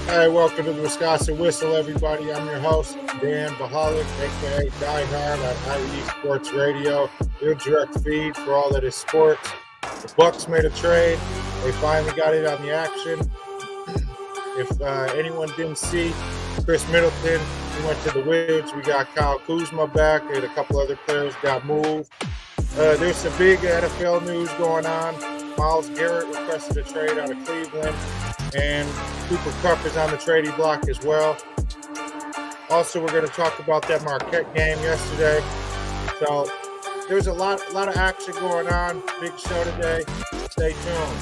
Hey, welcome to the Wisconsin Whistle, everybody. I'm your host, Dan Vachalek, a.k.a. Dyhard on IE Sports Radio, your direct feed for all that is sports. The Bucks made a trade. They finally got in on the action. If anyone didn't see, Chris Middleton, he went to the Wizards. We got Kyle Kuzma back, and a couple other players got moved. There's some big NFL news going on. Myles Garrett requested a trade out of Cleveland, and Cooper Kupp is on the trading block as well. Also, we're going to talk about that Marquette game yesterday. So there's a lot of action going on. Big show today. Stay tuned.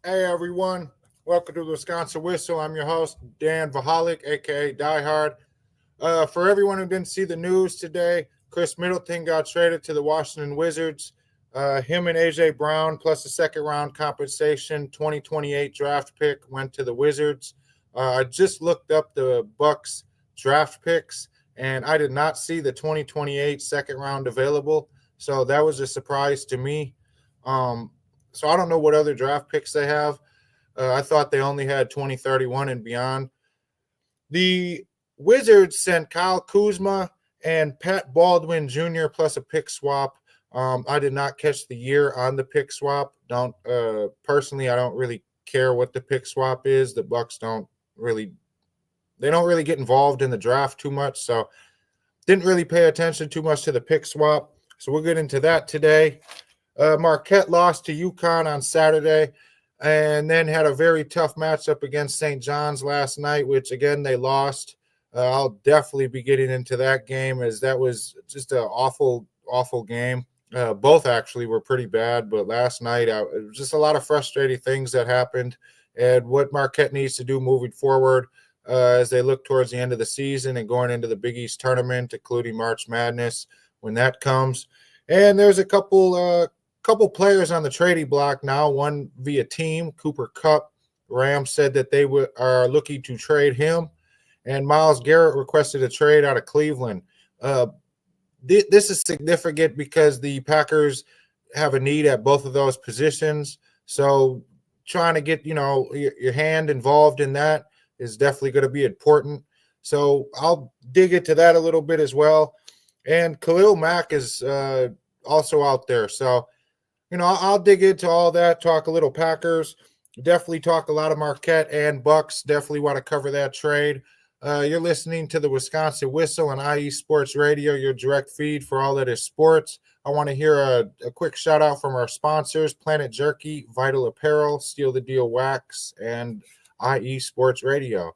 Hey everyone, welcome to the Wisconsin Whistle. I'm your host, Dan Vachalek, aka Dyhard. For everyone who didn't see the news today, Chris Middleton got traded to the Washington Wizards. Him and AJ Brown, plus a second round compensation, 2028 draft pick, went to the Wizards. I just looked up the Bucks draft picks, and I did not see the 2028 second round available. So that was a surprise to me. So I don't know what other draft picks they have. I thought they only had 2031 and beyond. The Wizards sent Kyle Kuzma and Pat Baldwin Jr. plus a pick swap. I did not catch the year on the pick swap. Personally, I don't really care what the pick swap is. The Bucks don't really get involved in the draft too much, so didn't really pay attention too much to the pick swap. So we'll get into that today. Marquette lost to UConn on Saturday and then had a very tough matchup against St. John's last night, which, again, they lost. I'll definitely be getting into that game, as that was just an awful, awful game. Both actually were pretty bad, but last night it was just a lot of frustrating things that happened, and what Marquette needs to do moving forward as they look towards the end of the season and going into the Big East tournament, including March Madness when that comes. And there's a couple players on the trading block now, one via team, Cooper Kupp. Rams said that they are looking to trade him, and Myles Garrett requested a trade out of Cleveland. This is significant because the Packers have a need at both of those positions, so trying to get your hand involved in that is definitely going to be important. So I'll dig into that a little bit as well. And Khalil Mack is also out there, so I'll dig into all that, talk a little Packers, definitely talk a lot of Marquette and Bucks. Definitely want to cover that trade. You're listening to the Wisconsin Whistle on IE Sports Radio, your direct feed for all that is sports. I want to hear a quick shout out from our sponsors, Planet Jerky, Vital Apparel, Steal the Deal Wax, and IE Sports Radio.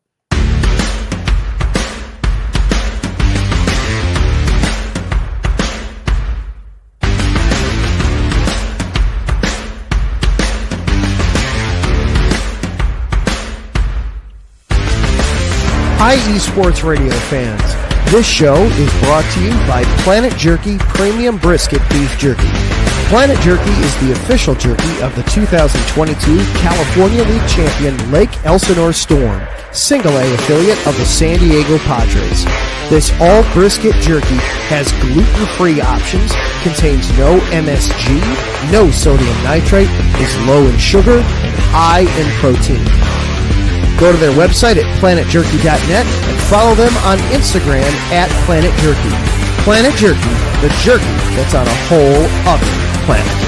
IE Sports Radio fans, this show is brought to you by Planet Jerky Premium Brisket Beef Jerky. Planet Jerky is the official jerky of the 2022 California League champion Lake Elsinore Storm. single-A affiliate of the San Diego Padres. This all brisket jerky has gluten-free options, contains no MSG, no sodium nitrate, is low in sugar, and high in protein. Go to their website at planetjerky.net and follow them on Instagram at Planet Jerky. Planet Jerky, the jerky that's on a whole other planet.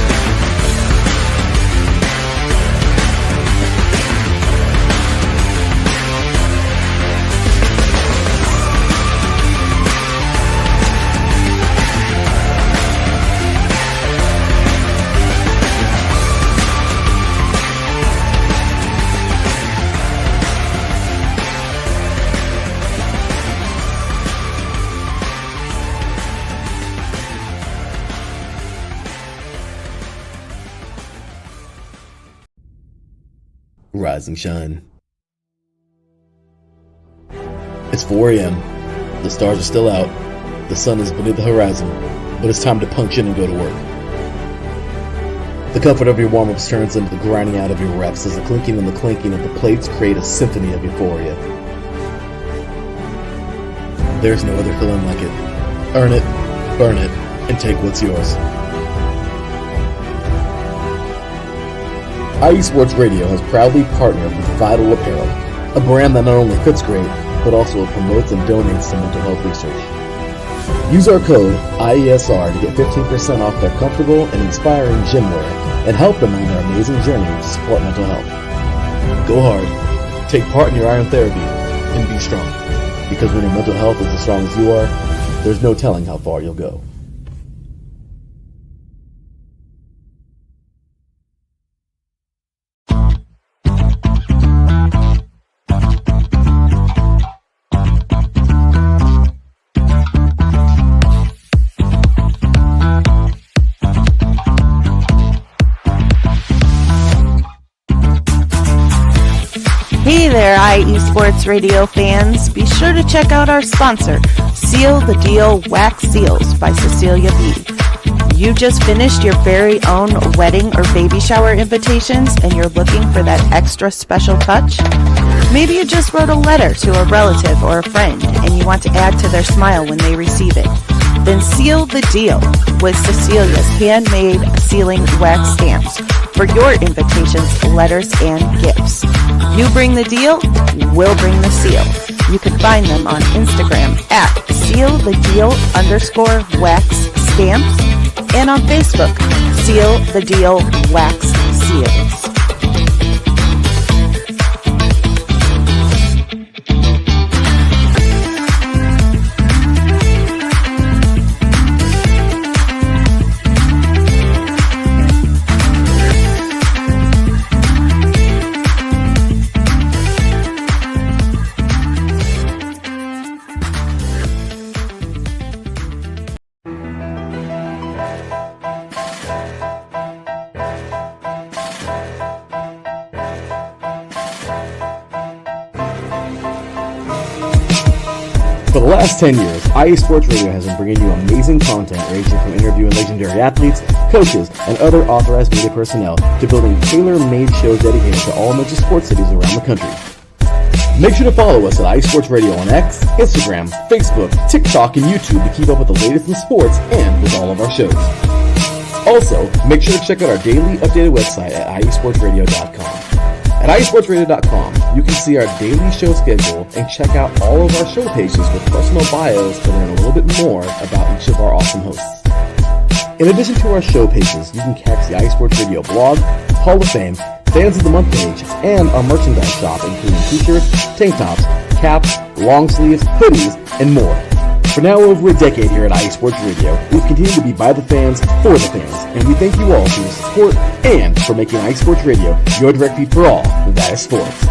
Rise and shine. It's 4 a.m. The stars are still out. The sun is beneath the horizon, but it's time to punch in and go to work. The comfort of your warm-ups turns into the grinding out of your reps as the clinking and the clanking of the plates create a symphony of euphoria. There's no other feeling like it. Earn it, burn it, and take what's yours. IE Sports Radio has proudly partnered with Vital Apparel, a brand that not only fits great, but also promotes and donates to mental health research. Use our code IESR to get 15% off their comfortable and inspiring gym wear and help them on their amazing journey to support mental health. Go hard, take part in your iron therapy, and be strong. Because when your mental health is as strong as you are, there's no telling how far you'll go. Hey there, IE Sports Radio fans. Be sure to check out our sponsor, Seal the Deal Wax Seals by Cecilia B. You just finished your very own wedding or baby shower invitations and you're looking for that extra special touch? Maybe you just wrote a letter to a relative or a friend and you want to add to their smile when they receive it. Then seal the deal with Cecilia's handmade sealing wax stamps for your invitations, letters, and gifts. You bring the deal, we'll bring the seal. You can find them on Instagram at sealthedeal_wax stamps and on Facebook, Seal the Deal Wax Seals. For the last 10 years, IE Sports Radio has been bringing you amazing content ranging from interviewing legendary athletes, coaches, and other authorized media personnel to building tailor-made shows dedicated to all major sports cities around the country. Make sure to follow us at IE Sports Radio on X, Instagram, Facebook, TikTok, and YouTube to keep up with the latest in sports and with all of our shows. Also, make sure to check out our daily updated website at iesportsradio.com. At iesportsradio.com, you can see our daily show schedule and check out all of our show pages with personal bios to learn a little bit more about each of our awesome hosts. In addition to our show pages, you can catch the IE Sports Radio blog, Hall of Fame, Fans of the Month page, and our merchandise shop including t-shirts, tank tops, caps, long sleeves, hoodies, and more. For now over a decade here at IE Sports Radio, we've continued to be by the fans, for the fans, and we thank you all for your support and for making IE Sports Radio your direct feed for all that is sports.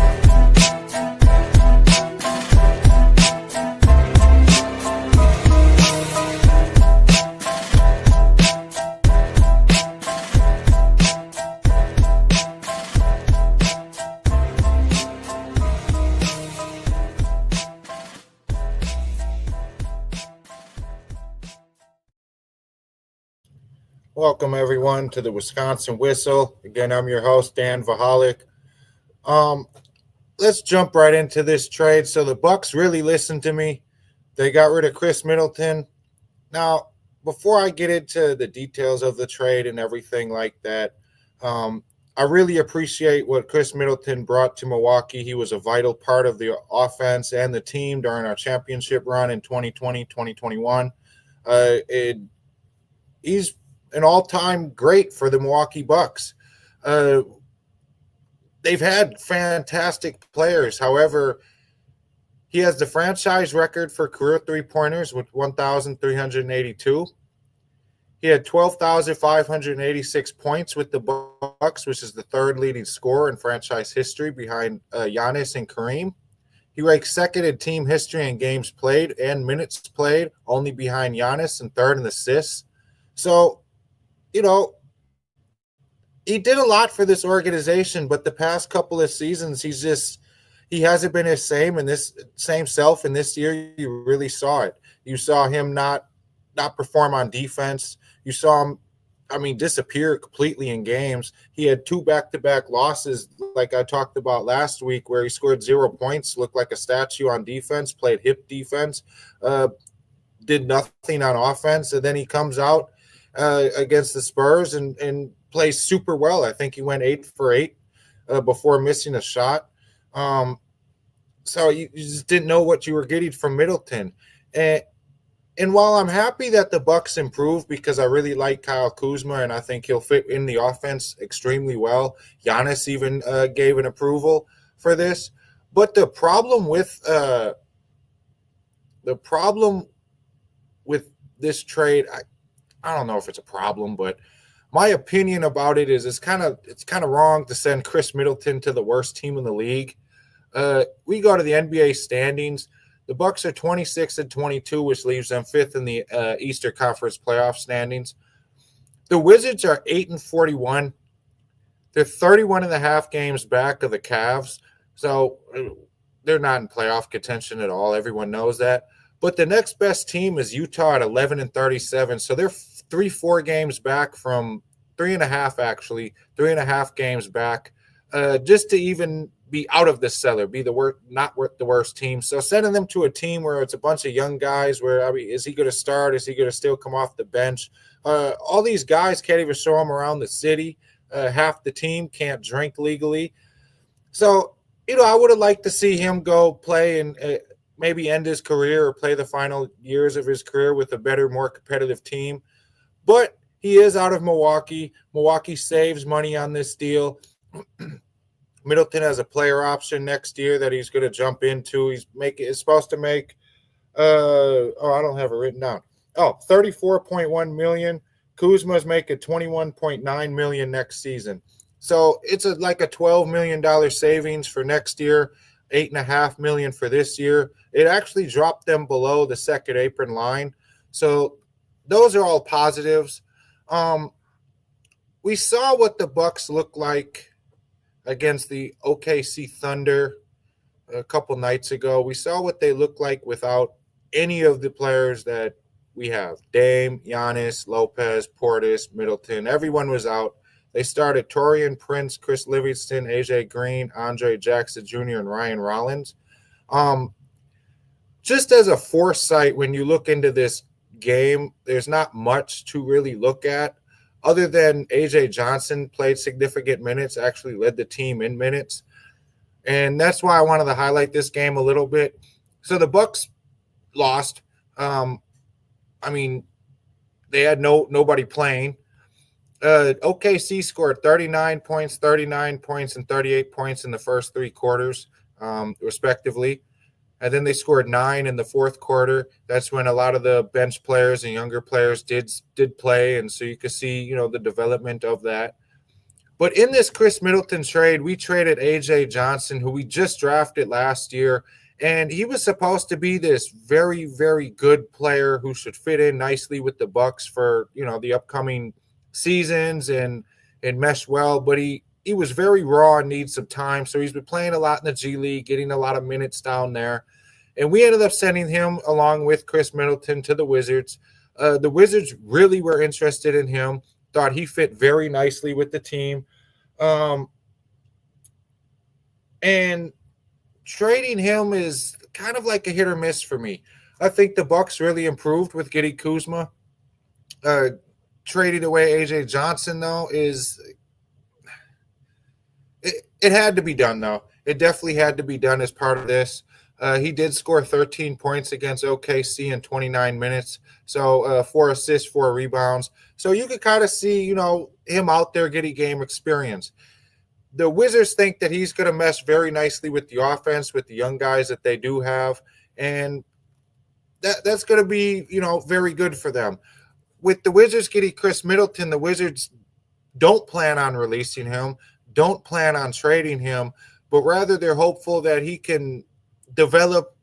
Welcome, everyone, to the Wisconsin Whistle. Again, I'm your host, Dan Vachalek. let's jump right into this trade. So the Bucks really listened to me. They got rid of Chris Middleton. Now, before I get into the details of the trade and everything like that, I really appreciate what Chris Middleton brought to Milwaukee. He was a vital part of the offense and the team during our championship run in 2020, 2021. He's an all-time great for the Milwaukee Bucks. They've had fantastic players. However, he has the franchise record for career three-pointers with 1,382. He had 12,586 points with the Bucks, which is the third leading scorer in franchise history behind Giannis and Kareem. He ranks second in team history in games played and minutes played, only behind Giannis, and third in assists. So, you know, he did a lot for this organization, but the past couple of seasons, he hasn't been his same self. And this year, you really saw it. You saw him not perform on defense. You saw him, disappear completely in games. He had 2 back-to-back losses, like I talked about last week, where he scored 0 points, looked like a statue on defense, played hip defense, did nothing on offense, and then he comes out against the Spurs and plays super well. I think he went 8 for 8 before missing a shot. So you just didn't know what you were getting from Middleton. And while I'm happy that the Bucks improved because I really like Kyle Kuzma and I think he'll fit in the offense extremely well, Giannis even gave an approval for this. But the problem with this trade, I don't know if it's a problem, but my opinion about it is it's kind of wrong to send Chris Middleton to the worst team in the league. We go to the NBA standings. The Bucks are 26-22, which leaves them 5th in the Eastern Conference playoff standings. The Wizards are 8-41. They're 31.5 games back of the Cavs, so they're not in playoff contention at all. Everyone knows that. But the next best team is Utah at 11-37, so they're 3-4 games back from 3.5 games back, just to even be out of the cellar, be not the worst team. So sending them to a team where it's a bunch of young guys where, is he going to start? Is he going to still come off the bench? All these guys can't even show him around the city. Half the team can't drink legally. So, I would have liked to see him go play and maybe end his career or play the final years of his career with a better, more competitive team. But he is out of Milwaukee. Milwaukee saves money on this deal. Middleton has a player option next year that he's going to jump into. He's supposed to make I don't have it written down. $34.1 million. Kuzma's making $21.9 million next season. So it's like a $12 million savings for next year, $8.5 million for this year. It actually dropped them below the second apron line. So those are all positives. We saw what the Bucks look like against the OKC Thunder a couple nights ago. We saw what they look like without any of the players that we have. Dame, Giannis, Lopez, Portis, Middleton. Everyone was out. They started Taurean Prince, Chris Livingston, AJ Green, Andre Jackson Jr., and Ryan Rollins. Just as a foresight, when you look into this game, there's not much to really look at. Other than A.J. Johnson played significant minutes, actually led the team in minutes. And that's why I wanted to highlight this game a little bit. So the Bucks lost. They had nobody playing. OKC scored 39 points, and 38 points in the first 3 quarters, respectively. And then they scored 9 in the fourth quarter. That's when a lot of the bench players and younger players did play, and so you could see, the development of that. But in this Chris Middleton trade, we traded A.J. Johnson, who we just drafted last year, and he was supposed to be this very, very good player who should fit in nicely with the Bucks for, the upcoming seasons and mesh well. But he was very raw and needs some time, so he's been playing a lot in the G League, getting a lot of minutes down there. And we ended up sending him along with Chris Middleton to the Wizards. The Wizards really were interested in him, thought he fit very nicely with the team. And trading him is kind of like a hit or miss for me. I think the Bucks really improved with getting Kuzma. Trading away AJ Johnson though it had to be done though. It definitely had to be done as part of this. He did score 13 points against OKC in 29 minutes. So 4 assists, 4 rebounds. So you could kind of see, him out there getting game experience. The Wizards think that he's going to mesh very nicely with the offense, with the young guys that they do have. And that's going to be, very good for them. With the Wizards getting Chris Middleton, the Wizards don't plan on releasing him, don't plan on trading him, but rather they're hopeful that he can develop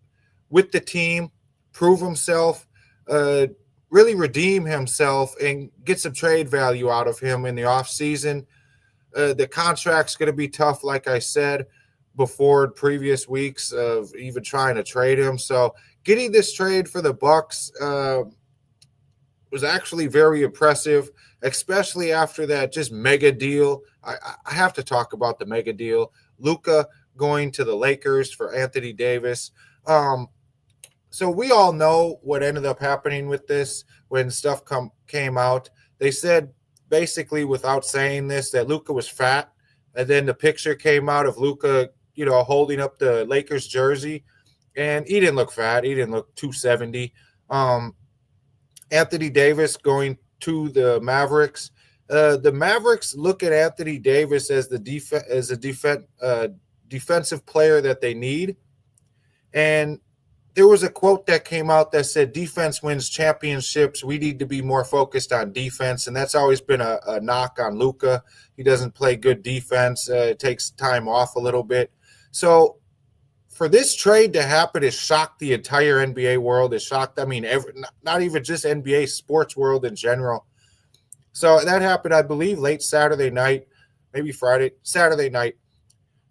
with the team, prove himself, really redeem himself, and get some trade value out of him in the offseason. The contract's going to be tough, like I said before in previous weeks of even trying to trade him. So getting this trade for the Bucks was actually very impressive, especially after that just mega deal. I have to talk about the mega deal. Luka going to the Lakers for Anthony Davis. So we all know what ended up happening with this when stuff came out. They said basically without saying this that Luka was fat, and then the picture came out of Luka, holding up the Lakers jersey, and he didn't look fat. He didn't look 270. Anthony Davis going to the Mavericks. The Mavericks look at Anthony Davis as a defensive player that they need. And there was a quote that came out that said, defense wins championships. We need to be more focused on defense. And that's always been a knock on Luka. He doesn't play good defense. It takes time off a little bit. So for this trade to happen, it shocked the entire NBA world. It shocked, not even just NBA, sports world in general. So that happened, I believe, late Saturday night, maybe Saturday night.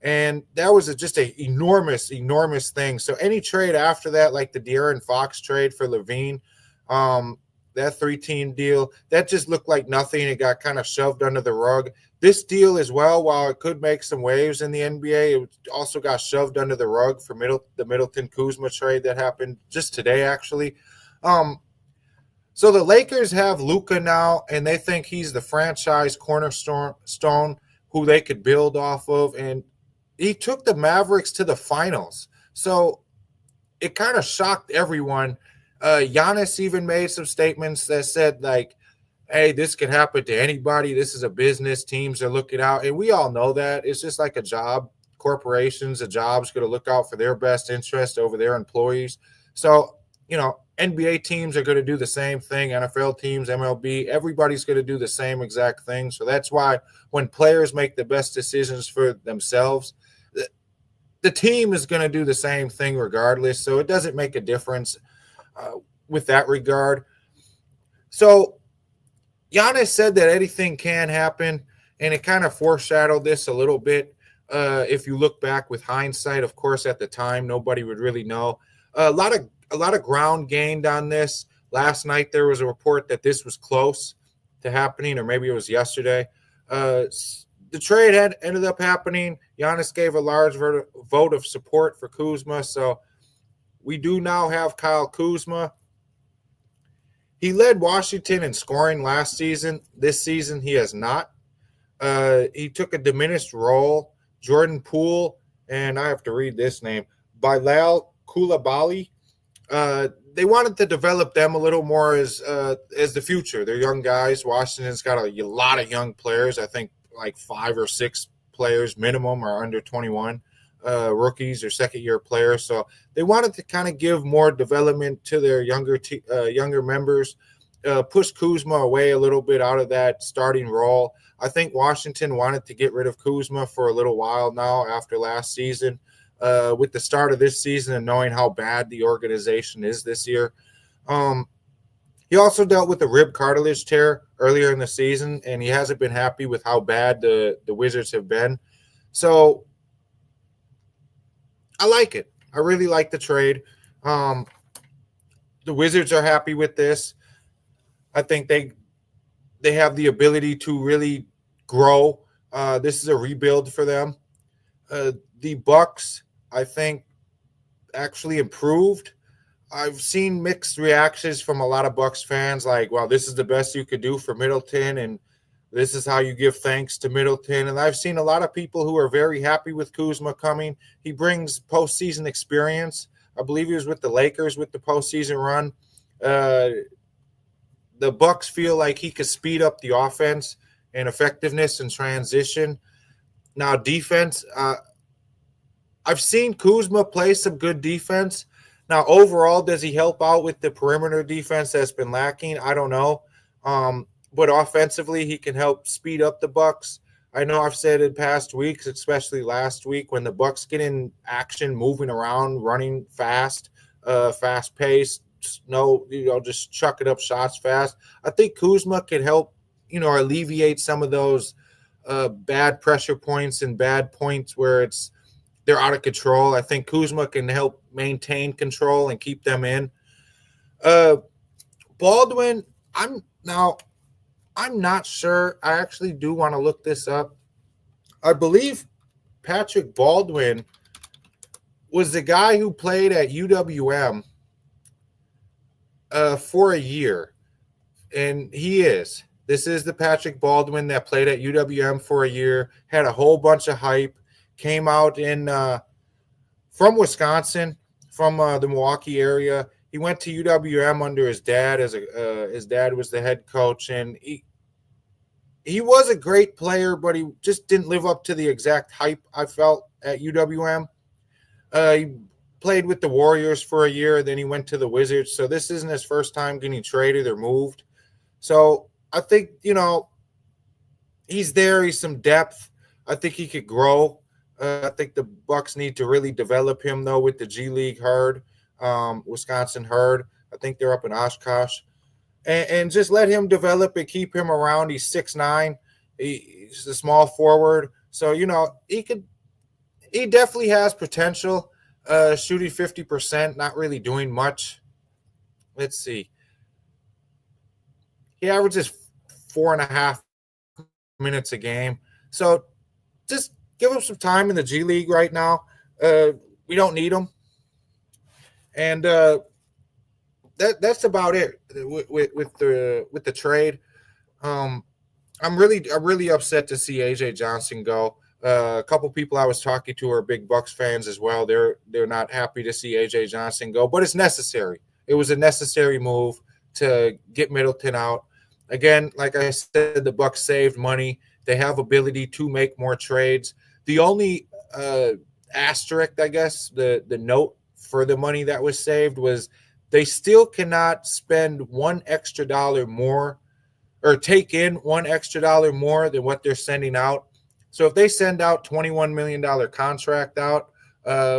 And that was just an enormous, enormous thing. So any trade after that, like the De'Aaron Fox trade for Levine, that 3-team deal, that just looked like nothing. It got kind of shoved under the rug. This deal as well, while it could make some waves in the NBA, it also got shoved under the rug for the Middleton-Kuzma trade that happened just today, actually. So the Lakers have Luka now, and they think he's the franchise cornerstone who they could build off of. And he took the Mavericks to the finals. So it kind of shocked everyone. Giannis even made some statements that said, like, hey, this could happen to anybody. This is a business. Teams are looking out. And we all know that. It's just like a job. Corporations, a job's going to look out for their best interest over their employees. So, NBA teams are going to do the same thing. NFL teams, MLB, everybody's going to do the same exact thing. So that's why when players make the best decisions for themselves, the team is going to do the same thing regardless. So it doesn't make a difference with that regard. So Giannis said that anything can happen, and it kind of foreshadowed this a little bit. If you look back with hindsight, of course, at the time, nobody would really know. A lot of ground gained on this. Last night, there was a report that this was close to happening, or maybe it was yesterday. The trade ended up happening. Giannis gave a large vote of support for Kuzma, so we do now have Kyle Kuzma. He led Washington in scoring last season. This season, he has not. He took a diminished role. Jordan Poole, and I have to read this name, Bilal Koulibaly. They wanted to develop them a little more as the future. They're young guys. Washington's got a lot of young players. I think like 5 or 6 players minimum are under 21, rookies or second-year players. So they wanted to kind of give more development to their younger members, push Kuzma away a little bit out of that starting role. I think Washington wanted to get rid of Kuzma for a little while now after last season. With the start of this season and knowing how bad the organization is this year. He also dealt with the rib cartilage tear earlier in the season, and he hasn't been happy with how bad the Wizards have been. So I like it. I really like the trade. The Wizards are happy with this. I think they have the ability to really grow. This is a rebuild for them. The Bucks, I think, actually improved. I've seen mixed reactions from a lot of Bucks fans, like, "Well, this is the best you could do for Middleton, and this is how you give thanks to Middleton." And I've seen a lot of people who are very happy with Kuzma coming. He brings postseason experience. I believe he was with the Lakers with the postseason run. The Bucks feel like he could speed up the offense and effectiveness and transition. Now, defense, I've seen Kuzma play some good defense. Now, overall, does he help out with the perimeter defense that's been lacking? I don't know. But offensively, he can help speed up the Bucks. I know I've said in past weeks, especially last week, when the Bucks get in action, moving around, running fast, fast paced, just chuck it up shots fast. I think Kuzma could help, alleviate some of those bad pressure points and bad points where they're out of control. I think Kuzma can help maintain control and keep them in. Baldwin, I'm not sure. I actually do want to look this up. I believe Patrick Baldwin was the guy who played at UWM for a year. And this is the Patrick Baldwin that played at UWM for a year, had a whole bunch of hype, came out from Wisconsin, from the Milwaukee area. He went to UWM under his dad his dad was the head coach, and he was a great player, but he just didn't live up to the exact hype I felt at UWM. He played with the Warriors for a year, then he went to the Wizards. So this isn't his first time getting traded or moved. So I think, he's there. He's some depth. I think he could grow. I think the Bucks need to really develop him, though, with the G League herd, Wisconsin herd. I think they're up in Oshkosh. And just let him develop and keep him around. He's 6'9". He's a small forward. So, he definitely has potential, shooting 50%, not really doing much. Let's see. He averages 4.5 minutes a game. So just give him some time in the G League right now. We don't need him. And that's about it with the trade. I'm really upset to see AJ Johnson go. A couple people I was talking to are big Bucks fans as well. They're not happy to see AJ Johnson go, but it's necessary. It was a necessary move to get Middleton out. Again, like I said, the Bucks saved money. They have ability to make more trades. The only asterisk, I guess, the note for the money that was saved was they still cannot spend $1 extra more or take in $1 extra more than what they're sending out. So if they send out $21 million contract out,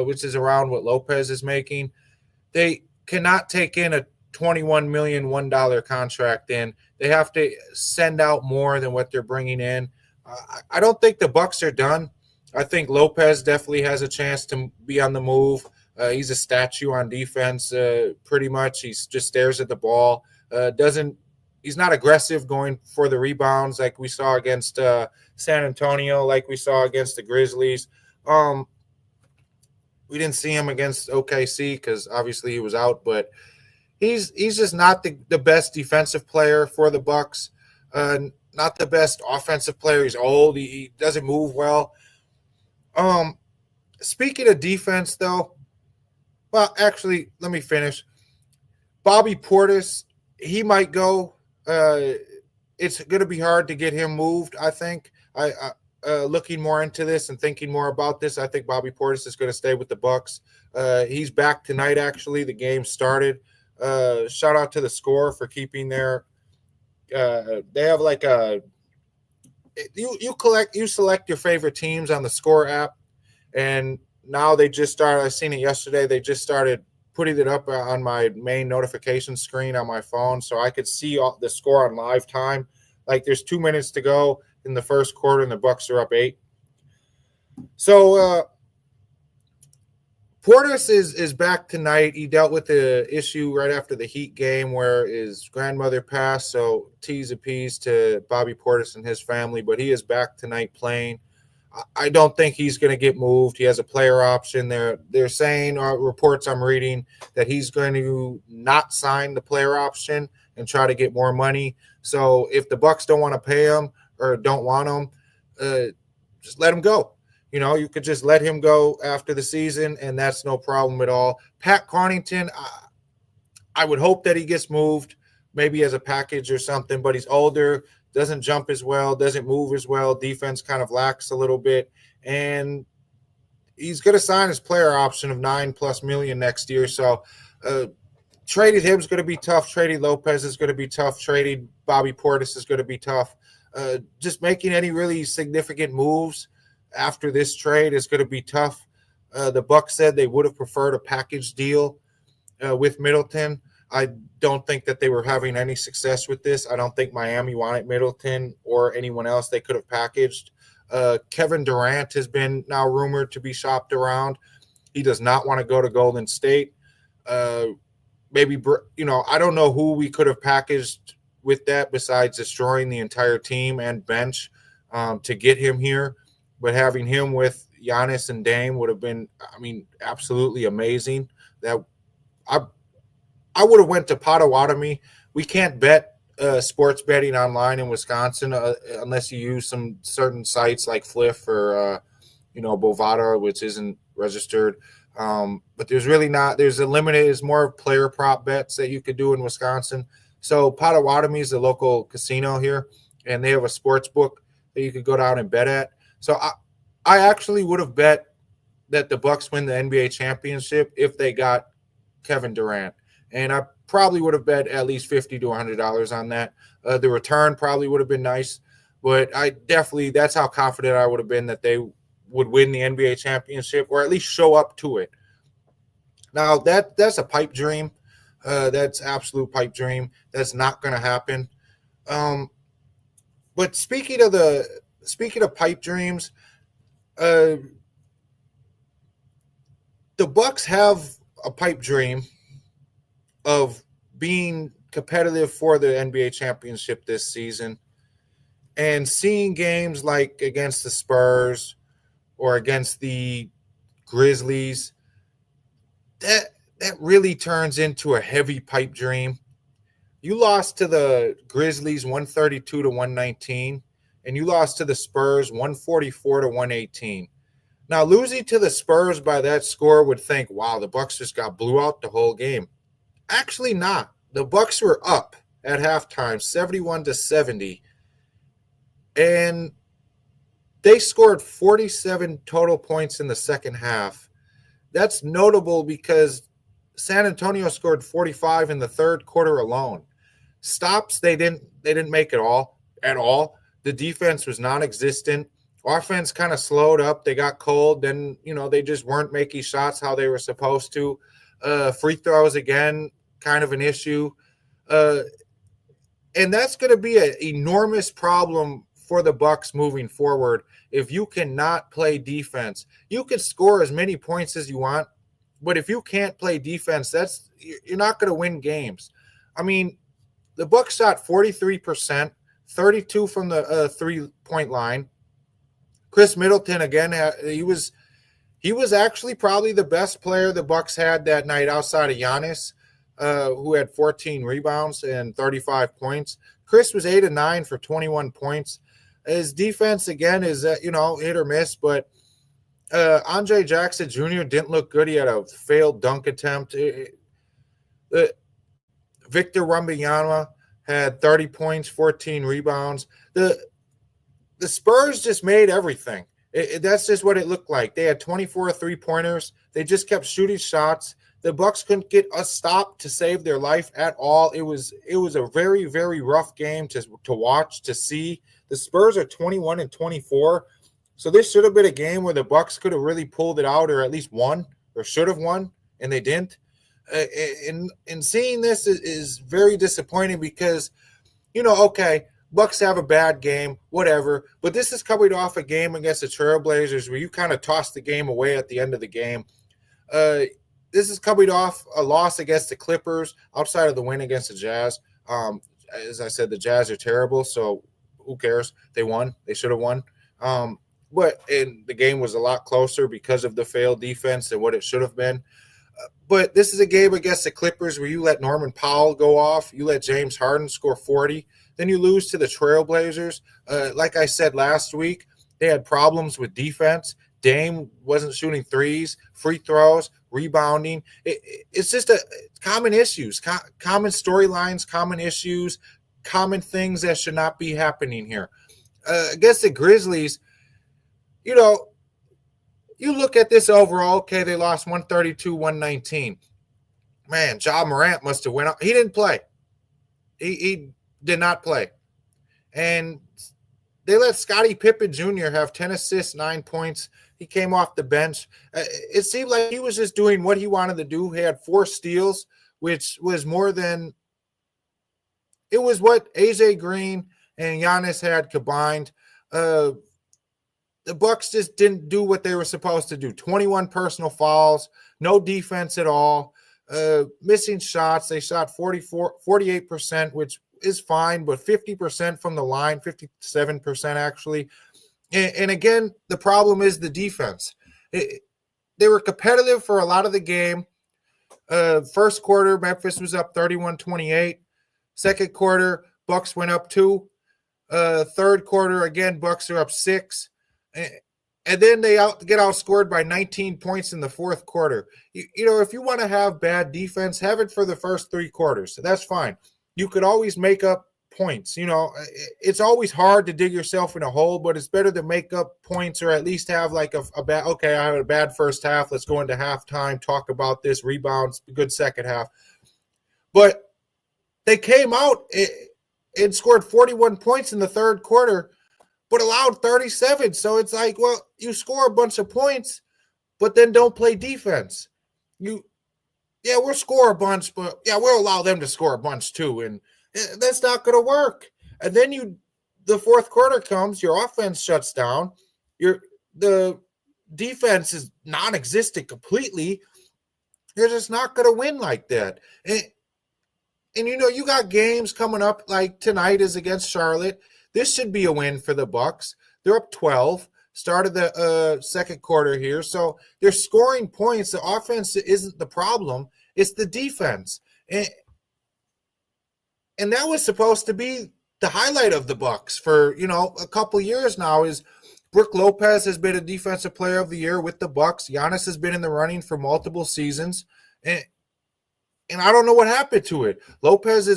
which is around what Lopez is making, they cannot take in a $21 million $1 contract in. They have to send out more than what they're bringing in. I don't think the Bucks are done. I think Lopez definitely has a chance to be on the move. He's a statue on defense, pretty much. He just stares at the ball. He's not aggressive going for the rebounds like we saw against San Antonio, like we saw against the Grizzlies. We didn't see him against OKC because obviously he was out, but he's just not the best defensive player for the Bucks. Not the best offensive player. He's old. He doesn't move well. Speaking of defense, though, well, actually, let me finish. Bobby Portis, he might go. It's going to be hard to get him moved, I think. Looking more into this and thinking more about this, I think Bobby Portis is going to stay with the Bucks. He's back tonight, actually. The game started. Shout out to the Score for keeping their they have like you select your favorite teams on the Score app, and now they just started. I seen it yesterday. They just started putting it up on my main notification screen on my phone, so I could see the score on live time. Like there's 2 minutes to go in the first quarter, and the Bucks are up 8. So Portis is back tonight. He dealt with the issue right after the Heat game where his grandmother passed, so T's appeased to Bobby Portis and his family, but he is back tonight playing. I don't think he's going to get moved. He has a player option. They're saying, reports I'm reading, that he's going to not sign the player option and try to get more money. So if the Bucks don't want to pay him or don't want him, just let him go. You could just let him go after the season, and that's no problem at all. Pat Connaughton, I would hope that he gets moved, maybe as a package or something, but he's older, doesn't jump as well, doesn't move as well. Defense kind of lacks a little bit, and he's going to sign his player option of $9+ million next year. So trading him is going to be tough. Trading Lopez is going to be tough. Trading Bobby Portis is going to be tough. Just making any really significant moves after this trade is going to be tough. The Bucks said they would have preferred a package deal with Middleton. I don't think that they were having any success with this. I don't think Miami wanted Middleton or anyone else they could have packaged. Kevin Durant has been now rumored to be shopped around. He does not want to go to Golden State. Maybe, I don't know who we could have packaged with that besides destroying the entire team and bench to get him here. But having him with Giannis and Dame would have been, absolutely amazing. That I would have went to Potawatomi. We can't bet sports betting online in Wisconsin unless you use some certain sites like Fliff or Bovada, which isn't registered. But there's really not. There's more player prop bets that you could do in Wisconsin. So Potawatomi is the local casino here, and they have a sports book that you could go down and bet at. So I actually would have bet that the Bucks win the NBA championship if they got Kevin Durant. And I probably would have bet at least $50 to $100 on that. The return probably would have been nice, but that's how confident I would have been that they would win the NBA championship or at least show up to it. Now that's a pipe dream. That's absolute pipe dream. That's not going to happen. But speaking of pipe dreams, the Bucks have a pipe dream of being competitive for the NBA championship this season, and seeing games like against the Spurs or against the Grizzlies, that really turns into a heavy pipe dream. You lost to the Grizzlies 132 to 119, and you lost to the Spurs 144 to 118. Now, losing to the Spurs by that score would think, wow, the Bucks just got blew out the whole game. Actually not. The Bucks were up at halftime 71 to 70, and they scored 47 total points in the second half. That's notable because San Antonio scored 45 in the third quarter alone. Stops, they didn't make it at all. The defense was non-existent. Offense kind of slowed up. They got cold. Then, they just weren't making shots how they were supposed to. Free throws, again, kind of an issue. And that's going to be an enormous problem for the Bucks moving forward. If you cannot play defense, you can score as many points as you want, but if you can't play defense, you're not going to win games. The Bucks shot 43%, 32 from the 3-point line. Chris Middleton, again, he was actually probably the best player the Bucks had that night outside of Giannis, who had 14 rebounds and 35 points. Chris was 8 of 9 for 21 points. His defense, again, is hit or miss, but Andre Jackson Jr. didn't look good. He had a failed dunk attempt. Victor Wembanyama had 30 points, 14 rebounds. The Spurs just made everything. That's just what it looked like. They had 24 three-pointers. They just kept shooting shots. The Bucks couldn't get a stop to save their life at all. It was a very, very rough game to watch, to see. The Spurs are 21 and 24. So this should have been a game where the Bucks could have really pulled it out, or at least won, or should have won, and they didn't. And seeing this is very disappointing because, okay, Bucks have a bad game, whatever, but this is coming off a game against the Trailblazers where you kind of tossed the game away at the end of the game. This is coming off a loss against the Clippers outside of the win against the Jazz. As I said, the Jazz are terrible, so who cares? They won. They should have won. and the game was a lot closer because of the failed defense than what it should have been. But this is a game against the Clippers where you let Norman Powell go off, you let James Harden score 40, then you lose to the Trailblazers. Like I said last week, they had problems with defense. Dame wasn't shooting threes, free throws, rebounding. It's just common issues, common storylines, common issues, common things that should not be happening here. Against the Grizzlies, you look at this overall, okay, they lost 132-119. Man, Ja Morant must have went out. He didn't play. He did not play. And they let Scottie Pippen Jr. have 10 assists, 9 points. He came off the bench. It seemed like he was just doing what he wanted to do. He had 4 steals, which was more than – it was what AJ Green and Giannis had combined. The Bucks just didn't do what they were supposed to do. 21 personal fouls, no defense at all, missing shots. They shot 48%, which is fine, but 50% from the line, 57% actually. And again, the problem is the defense. They were competitive for a lot of the game. First quarter, Memphis was up 31-28. Second quarter, Bucks went up 2. Third quarter, again, Bucks are up 6. And then they get outscored by 19 points in the fourth quarter. If you want to have bad defense, have it for the first 3 quarters. That's fine. You could always make up points. It's always hard to dig yourself in a hole, but it's better to make up points or at least have like a bad, okay, I had a bad first half. Let's go into halftime, talk about this, rebounds, good second half. But they came out and scored 41 points in the third quarter, but allowed 37. So it's like, well, you score a bunch of points, but then don't play defense. We'll score a bunch, but we'll allow them to score a bunch too. And that's not going to work. And then the fourth quarter comes, your offense shuts down. The defense is non-existent completely. You're just not going to win like that. And you got games coming up like tonight is against Charlotte. This should be a win for the Bucks. They're up 12, started the second quarter here. So they're scoring points. The offense isn't the problem. It's the defense. And that was supposed to be the highlight of the Bucks for, a couple years now is Brook Lopez has been a defensive player of the year with the Bucks. Giannis has been in the running for multiple seasons. And I don't know what happened to it. Lopez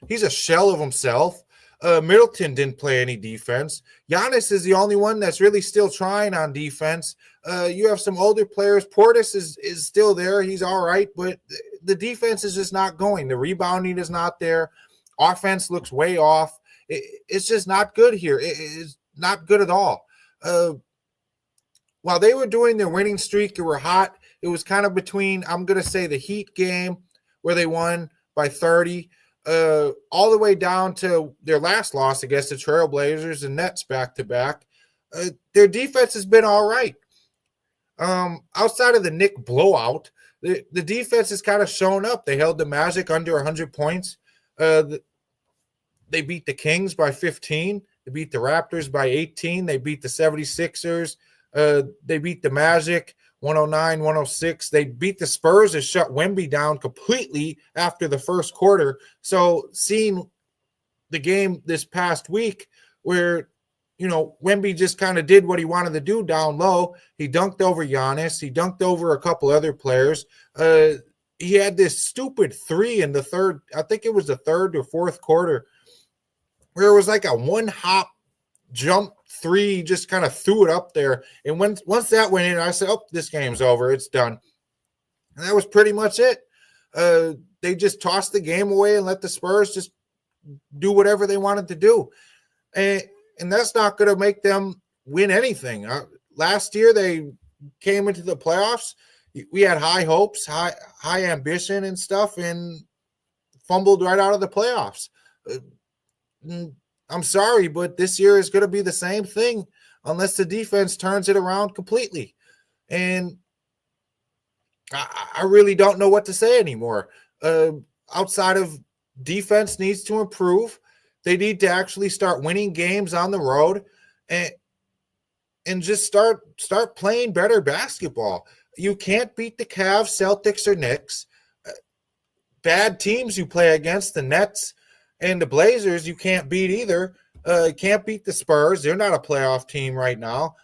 he's a shell of himself. Middleton didn't play any defense. Giannis is the only one that's really still trying on defense. You have some older players. Portis is still there. He's all right, but the defense is just not going. The rebounding is not there. Offense looks way off. It's just not good here. It's not good at all. While they were doing their winning streak, they were hot. It was kind of between, I'm going to say, the Heat game where they won by 30, all the way down to their last loss against the Trailblazers and Nets back-to-back. Their defense has been all right. Outside of the Knick blowout, the defense has kind of shown up. They held the Magic under 100 points. They beat the Kings by 15. They beat the Raptors by 18. They beat the 76ers. They beat the Magic 109-106. They beat the Spurs and shut Wemby down completely after the first quarter. So seeing the game this past week where, Wemby just kind of did what he wanted to do down low. He dunked over Giannis. He dunked over a couple other players. He had this stupid 3 in the third, I think it was the third or fourth quarter, where it was like a one-hop jump 3, he just kind of threw it up there. And once that went in, I said, oh, this game's over. It's done. And that was pretty much it. They just tossed the game away and let the Spurs just do whatever they wanted to do. And that's not going to make them win anything. Last year, they came into the playoffs. We had high hopes, high ambition and stuff, and fumbled right out of the playoffs. I'm sorry, but this year is going to be the same thing unless the defense turns it around completely. And I really don't know what to say anymore. Outside of defense needs to improve. They need to actually start winning games on the road. And and just start playing better basketball. You can't beat the Cavs, Celtics, or Knicks. Bad teams you play against, the Nets and the Blazers, you can't beat either. You can't beat the Spurs. They're not a playoff team right now.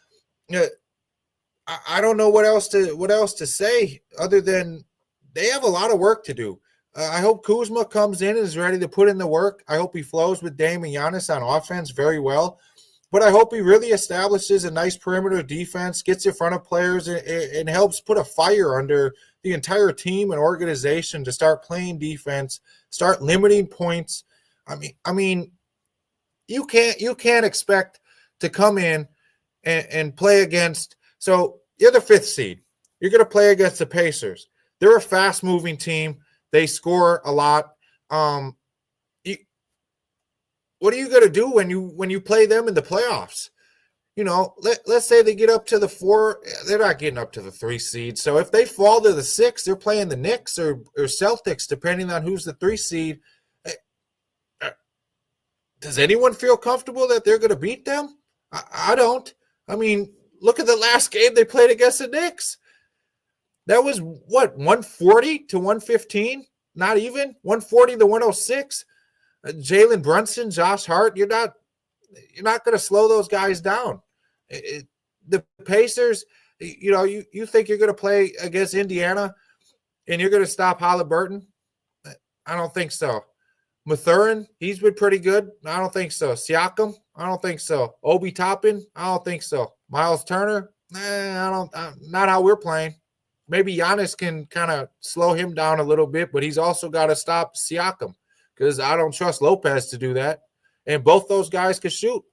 I don't know what else to say other than they have a lot of work to do. I hope Kuzma comes in and is ready to put in the work. I hope he flows with Dame and Giannis on offense very well. But I hope he really establishes a nice perimeter defense, gets in front of players, and helps put a fire under the entire team and organization to start playing defense, start limiting points. I mean, you can't expect to come in and play against. So you're the 5th seed. You're going to play against the Pacers. They're a fast-moving team. They score a lot. What are you going to do when you play them in the playoffs? Let's say they get up to the 4. They're not getting up to the 3 seed. So if they fall to the 6, they're playing the Knicks or Celtics, depending on who's the 3 seed. Does anyone feel comfortable that they're going to beat them? I don't. I mean, look at the last game they played against the Knicks. That was, 140 to 115? Not even. 140 to 106. Jalen Brunson, Josh Hart, you're not going to slow those guys down. The Pacers, you think you're going to play against Indiana and you're going to stop Halliburton? I don't think so. Mathurin, he's been pretty good. I don't think so. Siakam, I don't think so. Obi Toppin, I don't think so. Miles Turner, not how we're playing. Maybe Giannis can kind of slow him down a little bit, but he's also got to stop Siakam because I don't trust Lopez to do that. And both those guys can shoot.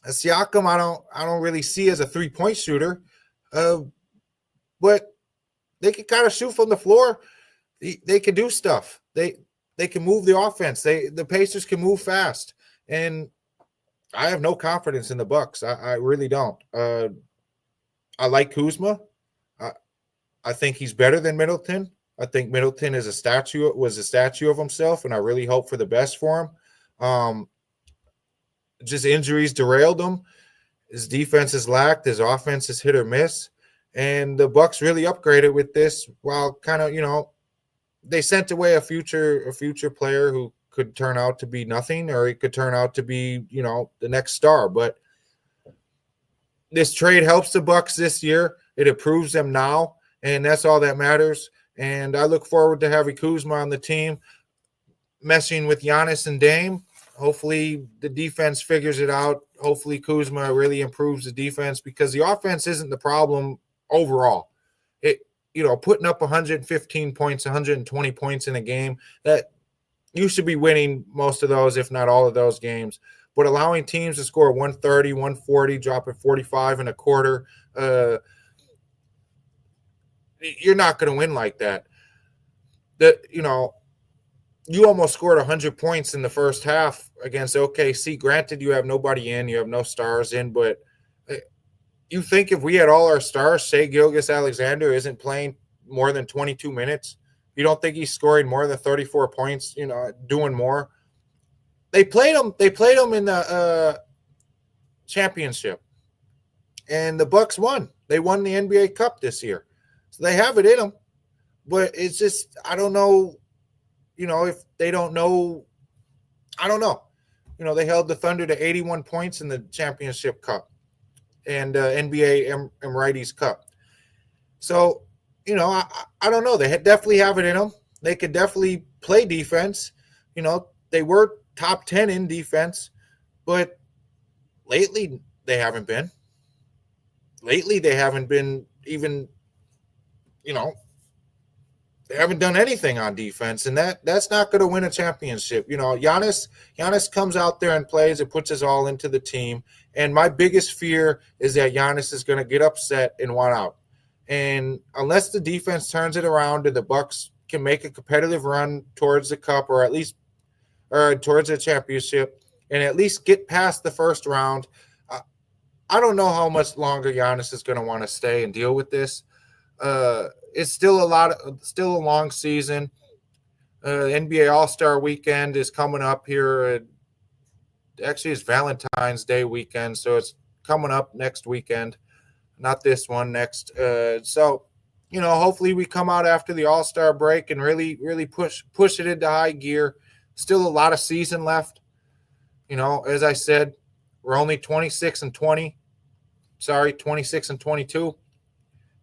Siakam, I don't really see as a 3-point shooter, but they can kind of shoot from the floor. They can do stuff. They can move the offense. The Pacers can move fast, and I have no confidence in the Bucks. I really don't. I like Kuzma. I think he's better than Middleton. I think Middleton was a statue of himself, and I really hope for the best for him. Just injuries derailed him. His defense is lacked. His offense is hit or miss. And the Bucks really upgraded with this while kind of, they sent away a future player who could turn out to be nothing, or he could turn out to be, the next star. But this trade helps the Bucks this year. It improves them now, and that's all that matters. And I look forward to having Kuzma on the team, messing with Giannis and Dame. Hopefully the defense figures it out. Hopefully Kuzma really improves the defense, because the offense isn't the problem overall. Putting up 115 points, 120 points in a game, that you should be winning most of those, if not all of those games. But allowing teams to score 130, 140, dropping 45 in a quarter, you're not going to win like that. You almost scored 100 points in the first half against OKC. Granted, you have nobody in, you have no stars in, but you think if we had all our stars, Shai Gilgeous-Alexander isn't playing more than 22 minutes, you don't think he's scoring more than 34 points, doing more? They played him in the championship, and the Bucks won. They won the NBA Cup this year. So they have it in them, but it's just, I don't know, if they don't know, I don't know. They held the Thunder to 81 points in the championship cup and NBA Emirates Cup. So, I don't know. They definitely have it in them. They could definitely play defense. They were top 10 in defense, but lately they haven't been. Lately they haven't been even, they haven't done anything on defense, and that's not going to win a championship. Giannis comes out there and plays and puts his all into the team, and my biggest fear is that Giannis is going to get upset and want out. And unless the defense turns it around and the Bucks can make a competitive run towards the cup, or at least towards the championship, and at least get past the first round, I don't know how much longer Giannis is going to want to stay and deal with this. It's still a long season. NBA All-Star Weekend is coming up here. Actually, it's Valentine's Day weekend, so it's coming up next weekend, not this one, next. So, hopefully we come out after the All-Star break and really push it into high gear. Still a lot of season left. As I said, we're only 26 and 22.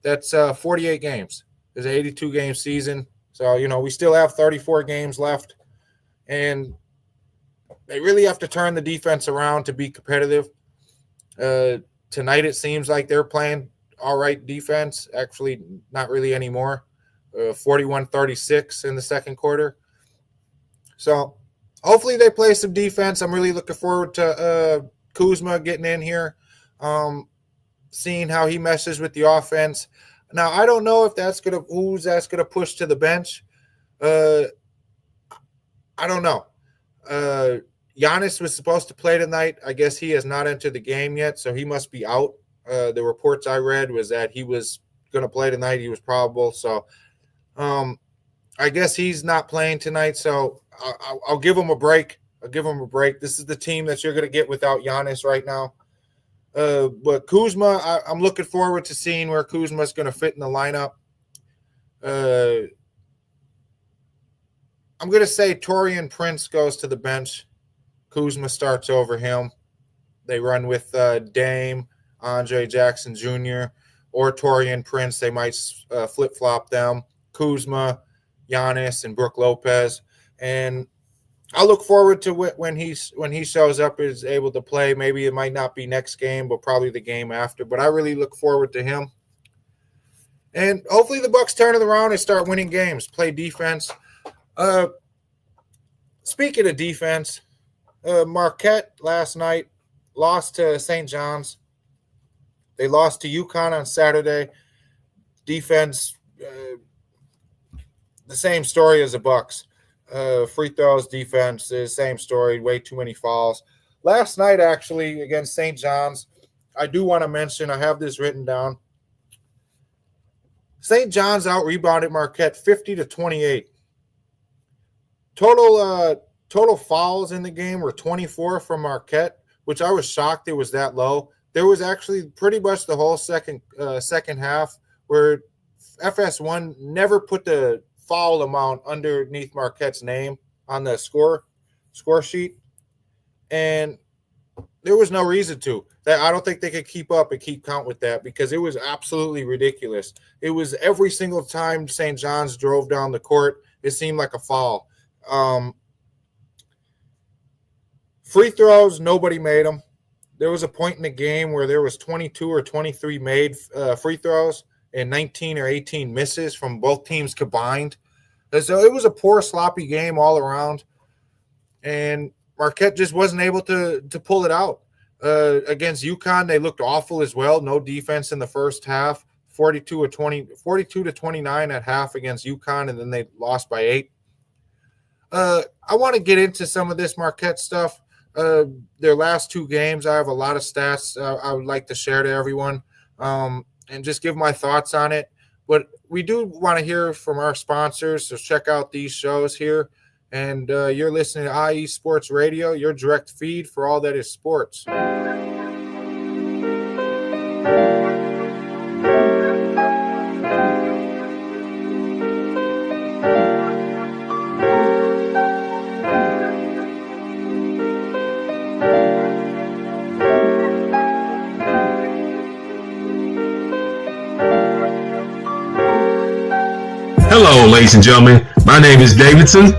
That's 48 games. There's an 82-game season. So, we still have 34 games left. And they really have to turn the defense around to be competitive. Tonight it seems like they're playing all right defense. Actually, not really anymore. 41-36 in the second quarter. So, hopefully they play some defense. I'm really looking forward to Kuzma getting in here, seeing how he messes with the offense. Now, I don't know if who's that's gonna push to the bench. I don't know. Giannis was supposed to play tonight. I guess he has not entered the game yet, so he must be out. The reports I read was that he was going to play tonight. He was probable. So I guess he's not playing tonight, so I'll give him a break. This is the team that you're going to get without Giannis right now. But Kuzma, I'm looking forward to seeing where Kuzma is going to fit in the lineup. I'm going to say Taurean Prince goes to the bench. Kuzma starts over him. They run with Dame, Andre Jackson Jr., or Taurean Prince. They might flip-flop them. Kuzma, Giannis, and Brook Lopez. And I look forward to when he shows up, is able to play. Maybe it might not be next game, but probably the game after. But I really look forward to him. And hopefully the Bucks turn it around and start winning games, play defense. Speaking of defense, Marquette last night lost to St. John's. They lost to UConn on Saturday. Defense, the same story as the Bucks. Free throws, defense, the same story. Way too many fouls. Last night, actually, against St. John's, I do want to mention, I have this written down. St. John's out-rebounded Marquette 50-28. Total fouls in the game were 24 from Marquette, which I was shocked it was that low. There was actually pretty much the whole second half where FS1 never put the foul amount underneath Marquette's name on the score sheet, and there was no reason to. I don't think they could keep up and keep count with that because it was absolutely ridiculous. It was every single time St. John's drove down the court, it seemed like a foul. Free throws, nobody made them. There was a point in the game where there was 22 or 23 made free throws and 19 or 18 misses from both teams combined. And so it was a poor, sloppy game all around. And Marquette just wasn't able to pull it out. Against UConn, they looked awful as well. No defense in the first half. 42-29 at half against UConn, and then they lost by 8. I want to get into some of this Marquette stuff. Their last 2 games, I have a lot of stats I would like to share to everyone and just give my thoughts on it. But we do want to hear from our sponsors, so check out these shows here. And you're listening to IE Sports Radio, your direct feed for all that is sports. Hello, ladies and gentlemen. My name is Davidson.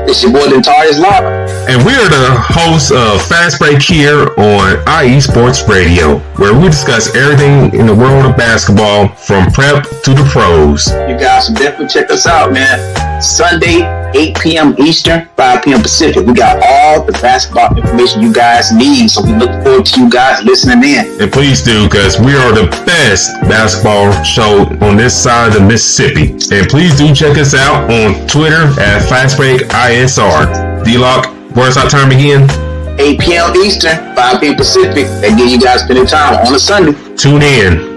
It's your boy, Dyhard Live. And we're the hosts of Fast Break here on IE Sports Radio, where we discuss everything in the world of basketball from prep to the pros. You guys should definitely check us out, man. Sunday, 8 p.m. Eastern, 5 p.m. Pacific. We got all the basketball information you guys need, so we look forward to you guys listening in. And please do, because we are the best basketball show on this side of the Mississippi. And please do check us out on Twitter at FastBreakISR. D-Lock, where's our time again? 8 p.m. Eastern, 5 p.m. Pacific. That give you guys plenty of time on a Sunday. Tune in.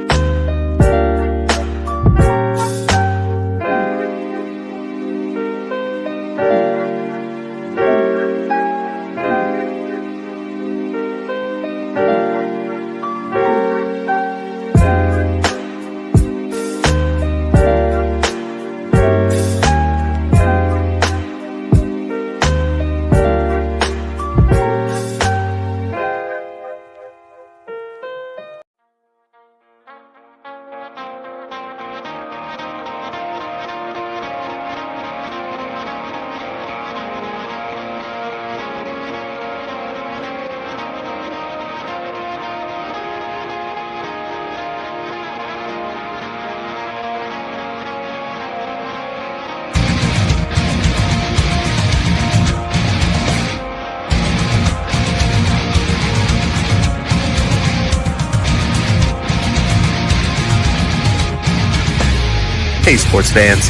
Hey sports fans,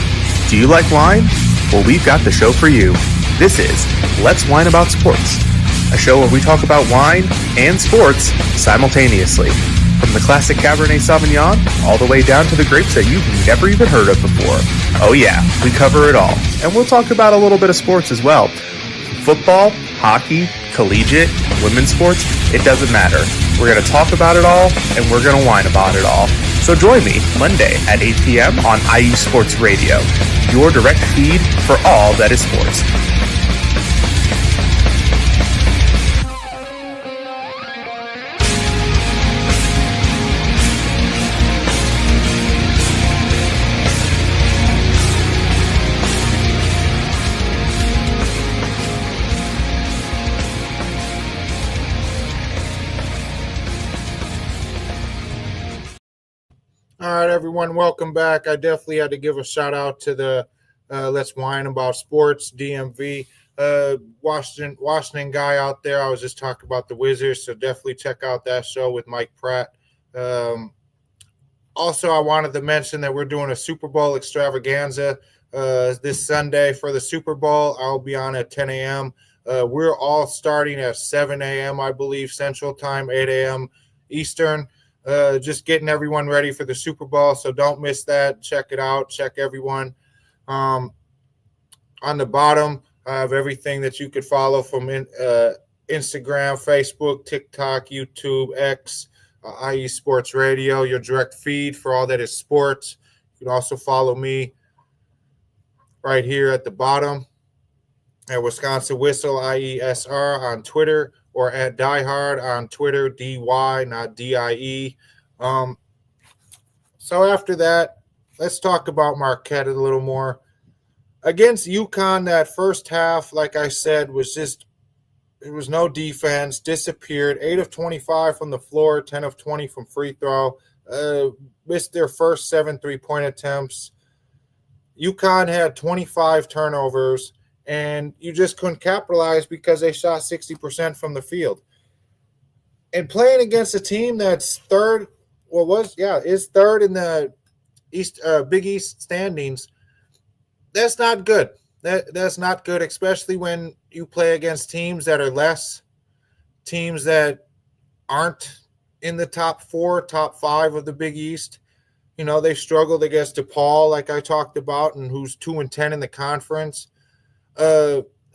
do you like wine? Well, we've got the show for you. This is Let's Wine About Sports, a show where we talk about wine and sports simultaneously. From the classic Cabernet Sauvignon all the way down to the grapes that you've never even heard of before. Oh yeah, we cover it all. And we'll talk about a little bit of sports as well. Football, hockey, collegiate, women's sports, it doesn't matter. We're going to talk about it all, and we're going to whine about it all. So join me Monday at 8 p.m. on IU Sports Radio, your direct feed for all that is sports. All right, everyone, welcome back. I definitely had to give a shout out to the Let's Whine About Sports, DMV, Washington guy out there. I was just talking about the Wizards, so definitely check out that show with Mike Pratt. Also, I wanted to mention that we're doing a Super Bowl extravaganza this Sunday for the Super Bowl. I'll be on at 10 a.m. We're all starting at 7 a.m., I believe, Central Time, 8 a.m. Eastern. Just getting everyone ready for the Super Bowl, so don't miss that. Check it out. Check everyone. On the bottom, I have everything that you could follow from Instagram, Facebook, TikTok, YouTube, X, IE Sports Radio, your direct feed for all that is sports. You can also follow me right here at the bottom at Wisconsin Whistle, IESR on Twitter, or at Dyhard on Twitter, DY, not DIE. So after that, let's talk about Marquette a little more. Against UConn, that first half, like I said, was just – there was no defense, disappeared. 8 of 25 from the floor, 10 of 20 from free throw. Missed their first 7 3-point attempts. UConn had 25 turnovers. And you just couldn't capitalize because they shot 60% from the field. And playing against a team that's third, is third in the East Big East standings, that's not good. That's not good, especially when you play against teams that are less, teams that aren't in the top 4, top 5 of the Big East. You know, they struggled against DePaul, like I talked about, and who's 2-10 in the conference.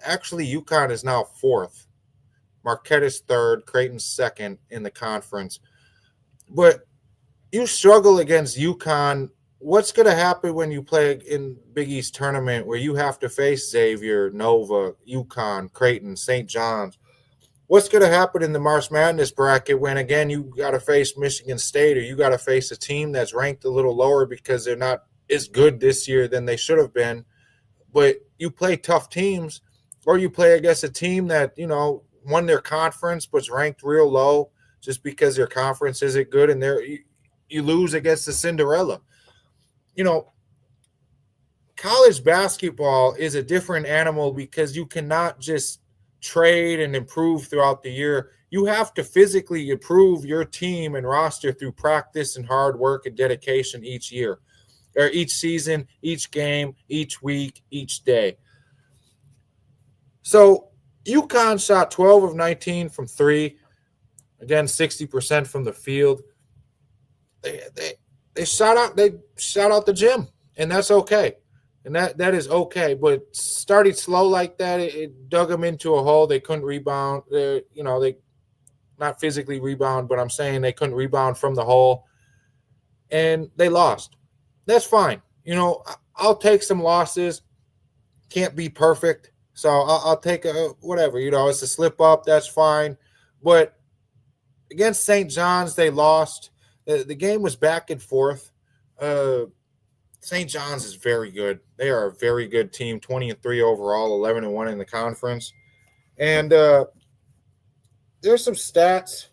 Actually, UConn is now 4th. Marquette is 3rd. Creighton's 2nd in the conference. But you struggle against UConn. What's going to happen when you play in Big East tournament where you have to face Xavier, Nova, UConn, Creighton, St. John's? What's going to happen in the March Madness bracket when, again, you got to face Michigan State, or you got to face a team that's ranked a little lower because they're not as good this year than they should have been? But you play tough teams, or you play against a team that, you know, won their conference but's ranked real low just because their conference isn't good, and you lose against the Cinderella. You know, college basketball is a different animal because you cannot just trade and improve throughout the year. You have to physically improve your team and roster through practice and hard work and dedication each year. Or each season, each game, each week, each day. So UConn shot 12 of 19 from 3. Again, 60% from the field. They shot out the gym, and that's okay. And that is okay. But started slow like that, it dug them into a hole. They couldn't rebound. They not physically rebound, but I'm saying they couldn't rebound from the hole. And they lost. That's fine. You know, I'll take some losses. Can't be perfect. So I'll take whatever. You know, it's a slip up. That's fine. But against St. John's, they lost. The game was back and forth. St. John's is very good. They are a very good team, 20-3 overall, 11-1 in the conference. And there's some stats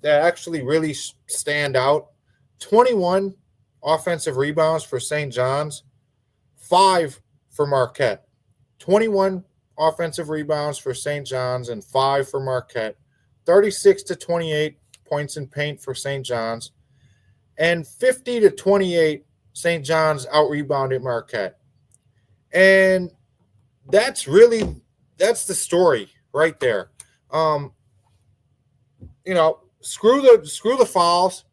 that actually really stand out. 21 offensive rebounds for St. John's, 5 for Marquette. 21 offensive rebounds for St. John's and 5 for Marquette. 36-28 points in paint for St. John's, and 50-28 St. John's out-rebounded Marquette. And that's the story right there. Screw the fouls.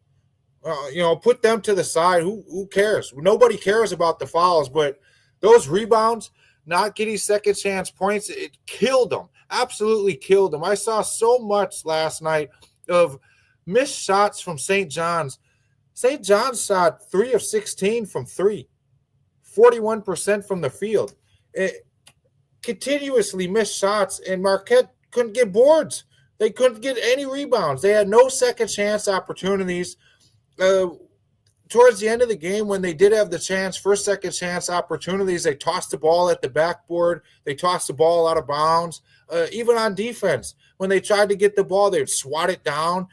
Put them to the side. Who cares? Nobody cares about the fouls, but those rebounds, not getting second chance points, it killed them. Absolutely killed them. I saw so much last night of missed shots from St. John's. St. John's shot 3 of 16 from 3, 41% from the field. It continuously missed shots, and Marquette couldn't get boards. They couldn't get any rebounds. They had no second chance opportunities. Towards the end of the game, when they did have the chance for second chance opportunities, they tossed the ball at the backboard. They tossed the ball out of bounds. Even on defense, when they tried to get the ball, they would swat it down.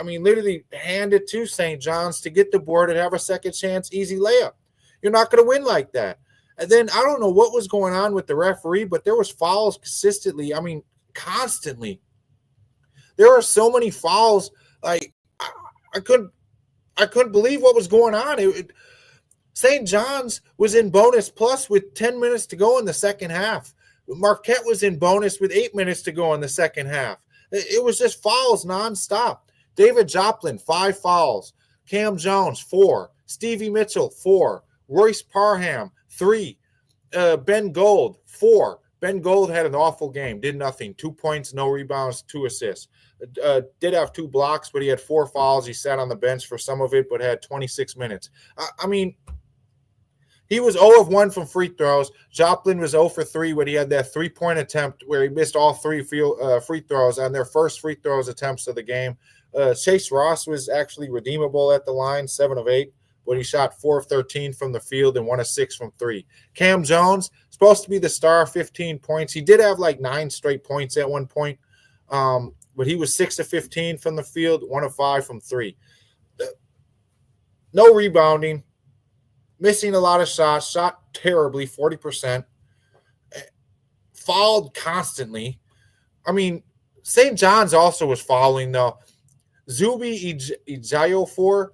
Literally hand it to St. John's to get the board and have a second chance, easy layup. You're not going to win like that. And then I don't know what was going on with the referee, but there was fouls consistently. Constantly. There are so many fouls. Like I couldn't believe what was going on. St. John's was in bonus plus with 10 minutes to go in the second half. Marquette was in bonus with 8 minutes to go in the second half. It was just fouls nonstop. David Joplin, 5 fouls. Cam Jones, 4. Stevie Mitchell, 4. Royce Parham, 3. Ben Gold, 4. Ben Gold had an awful game. Did nothing. 2 points, no rebounds, 2 assists. Did have 2 blocks, but he had 4 fouls. He sat on the bench for some of it, but had 26 minutes. He was 0 of 1 from free throws. Joplin was 0 for 3 when he had that 3-point attempt where he missed all 3 free throws on their first free throws attempts of the game. Chase Ross was actually redeemable at the line, 7 of 8, but he shot 4 of 13 from the field and 1 of 6 from 3. Cam Jones, supposed to be the star, 15 points. He did have like 9 straight points at one point, but he was 6 of 15 from the field, 1 of 5 from 3. No rebounding. Missing a lot of shots, shot terribly, 40%. Fouled constantly. St. John's also was fouling, though. Zuby Ijayo, 4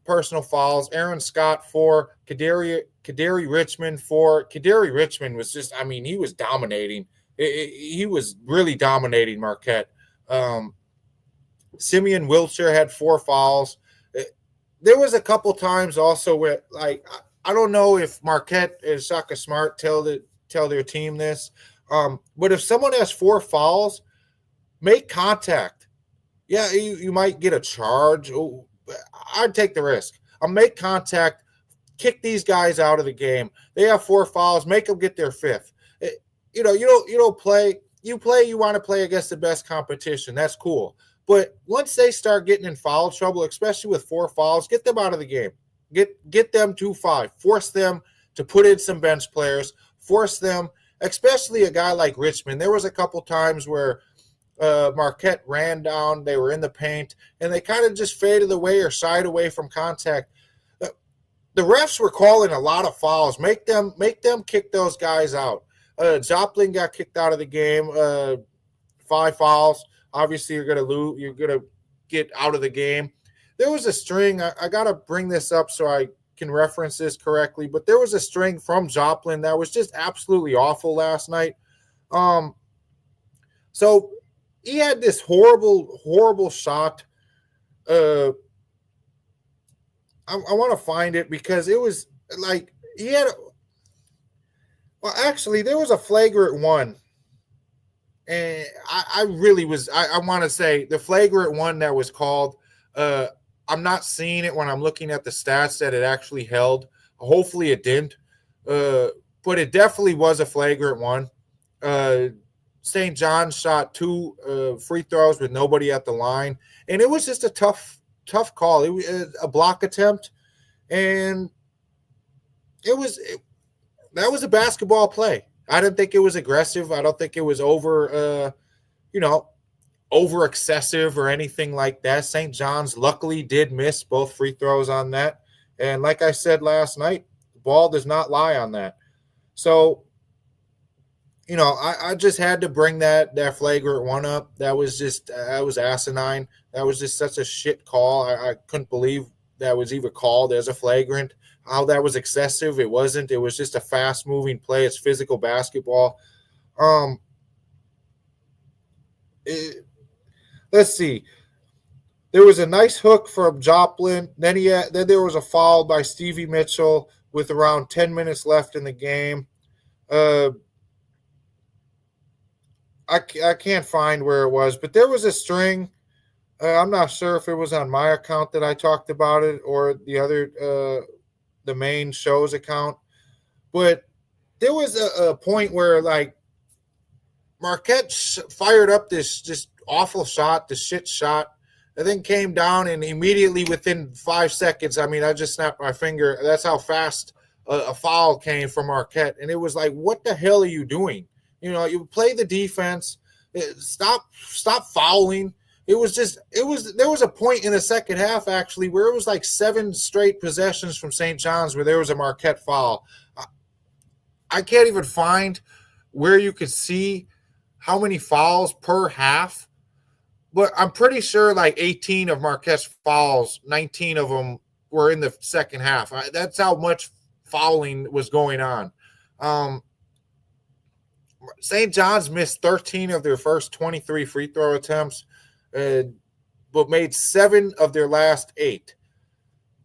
personal fouls. Aaron Scott, 4. Kaderi Richmond, 4. Kaderi Richmond was just, he was dominating. He was really dominating Marquette. Simeon Wiltshire had 4 fouls. There was a couple times also where, I don't know if Marquette and Shaka Smart tell their team this, but if someone has 4 fouls, make contact. Yeah, you might get a charge. I'd take the risk. Make contact, kick these guys out of the game. They have 4 fouls, make them get their 5th. You don't play. You want to play against the best competition. That's cool. But once they start getting in foul trouble, especially with 4 fouls, get them out of the game. Get them to 5. Force them to put in some bench players. Force them, especially a guy like Richmond. There was a couple times where Marquette ran down. They were in the paint, and they kind of just faded away or shied away from contact. The refs were calling a lot of fouls. Make them kick those guys out. Joplin got kicked out of the game. 5 fouls. Obviously, you're going to lose. You're going to get out of the game. There was a string. I got to bring this up so I can reference this correctly, but there was a string from Joplin that was just absolutely awful last night. So he had this horrible, horrible shot. I want to find it because it was like he had actually, there was a flagrant one. And I really was, I want to say the flagrant one that was called, I'm not seeing it when I'm looking at the stats that it actually held. Hopefully it didn't, but it definitely was a flagrant one. St. John shot 2 free throws with nobody at the line, and it was just a tough call. It was a block attempt, and that was a basketball play. I didn't think it was aggressive. I don't think it was over excessive or anything like that. St. John's luckily did miss both free throws on that. And like I said last night, the ball does not lie on that. So, I just had to bring that flagrant one up. That was just, that was asinine. That was just such a shit call. I couldn't believe that was even called as a flagrant, how that was excessive. It wasn't. It was just a fast-moving play. It's physical basketball. Let's see. There was a nice hook from Joplin. Then there was a foul by Stevie Mitchell with around 10 minutes left in the game. I can't find where it was, but there was a string. I'm not sure if it was on my account that I talked about it or the other, the main show's account. But there was a point where, like, Marquette fired up this just awful shot, the shit shot, and then came down, and immediately within 5 seconds, I mean, I just snapped my finger. That's how fast a foul came from Marquette. And it was like, what the hell are you doing? You know, you play the defense. Stop fouling. There was a point in the second half, actually, where it was like 7 straight possessions from St. John's where there was a Marquette foul. I can't even find where you could see how many fouls per half, but I'm pretty sure like 18 of Marquette's fouls, 19 of them were in the second half. That's how much fouling was going on. St. John's missed 13 of their first 23 free throw attempts, but made 7 of their last 8.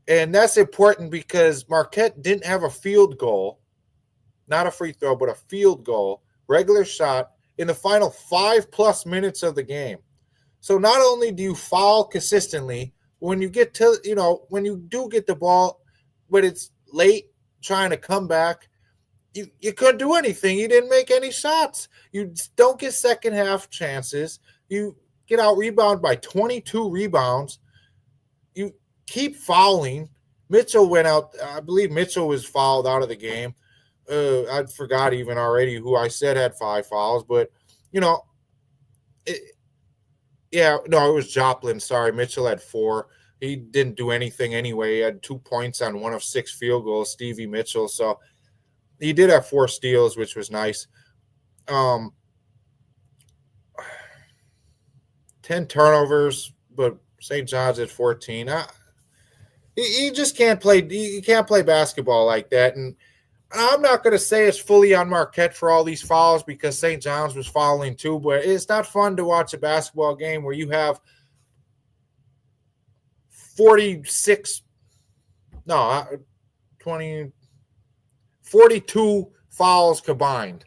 And that's important because Marquette didn't have a field goal, not a free throw, but a field goal, regular shot, in the final 5+ minutes of the game. So not only do you foul consistently, when you get to, when you do get the ball, but it's late trying to come back, you couldn't do anything. You didn't make any shots. You don't get second half chances. You get out rebounded by 22 rebounds. You keep fouling. Mitchell went out. I believe Mitchell was fouled out of the game. I forgot even already who I said had 5 fouls, but it was Joplin. Sorry, Mitchell had 4. He didn't do anything anyway. He had 2 points on 1 of 6 field goals, Stevie Mitchell. So he did have 4 steals, which was nice. 10 turnovers, but St. John's at 14. You just can't play. You can't play basketball like that. And I'm not going to say it's fully on Marquette for all these fouls because St. John's was fouling too, but it's not fun to watch a basketball game where you have 42 fouls combined.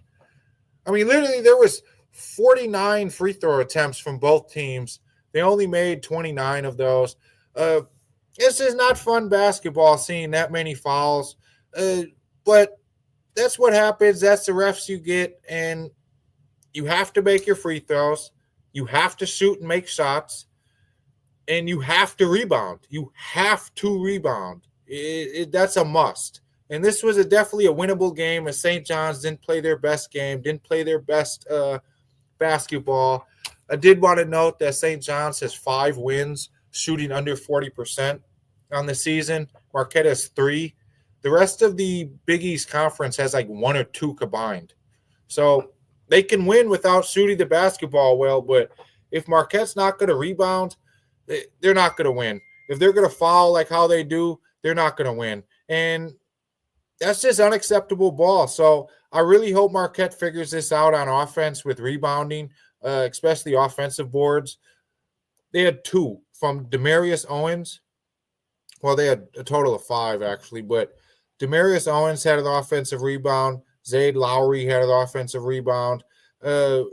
I mean, literally there was 49 free throw attempts from both teams. They only made 29 of those. This is not fun basketball seeing that many fouls. But that's what happens. That's the refs you get, and you have to make your free throws. You have to shoot and make shots, and you have to rebound. You have to rebound. That's a must. And this was definitely a winnable game, as St. John's didn't play their best game, didn't play their best basketball. I did want to note that St. John's has 5 wins, shooting under 40% on the season. Marquette has 3. The rest of the Big East Conference has like 1 or 2 combined. So they can win without shooting the basketball well, but if Marquette's not going to rebound, they're not going to win. If they're going to foul like how they do, they're not going to win. And that's just unacceptable ball. So I really hope Marquette figures this out on offense with rebounding, especially offensive boards. They had 2 from Demarius Owens. Well, they had a total of 5, actually, but Demarius Owens had an offensive rebound. Zayd Lowry had an offensive rebound. You're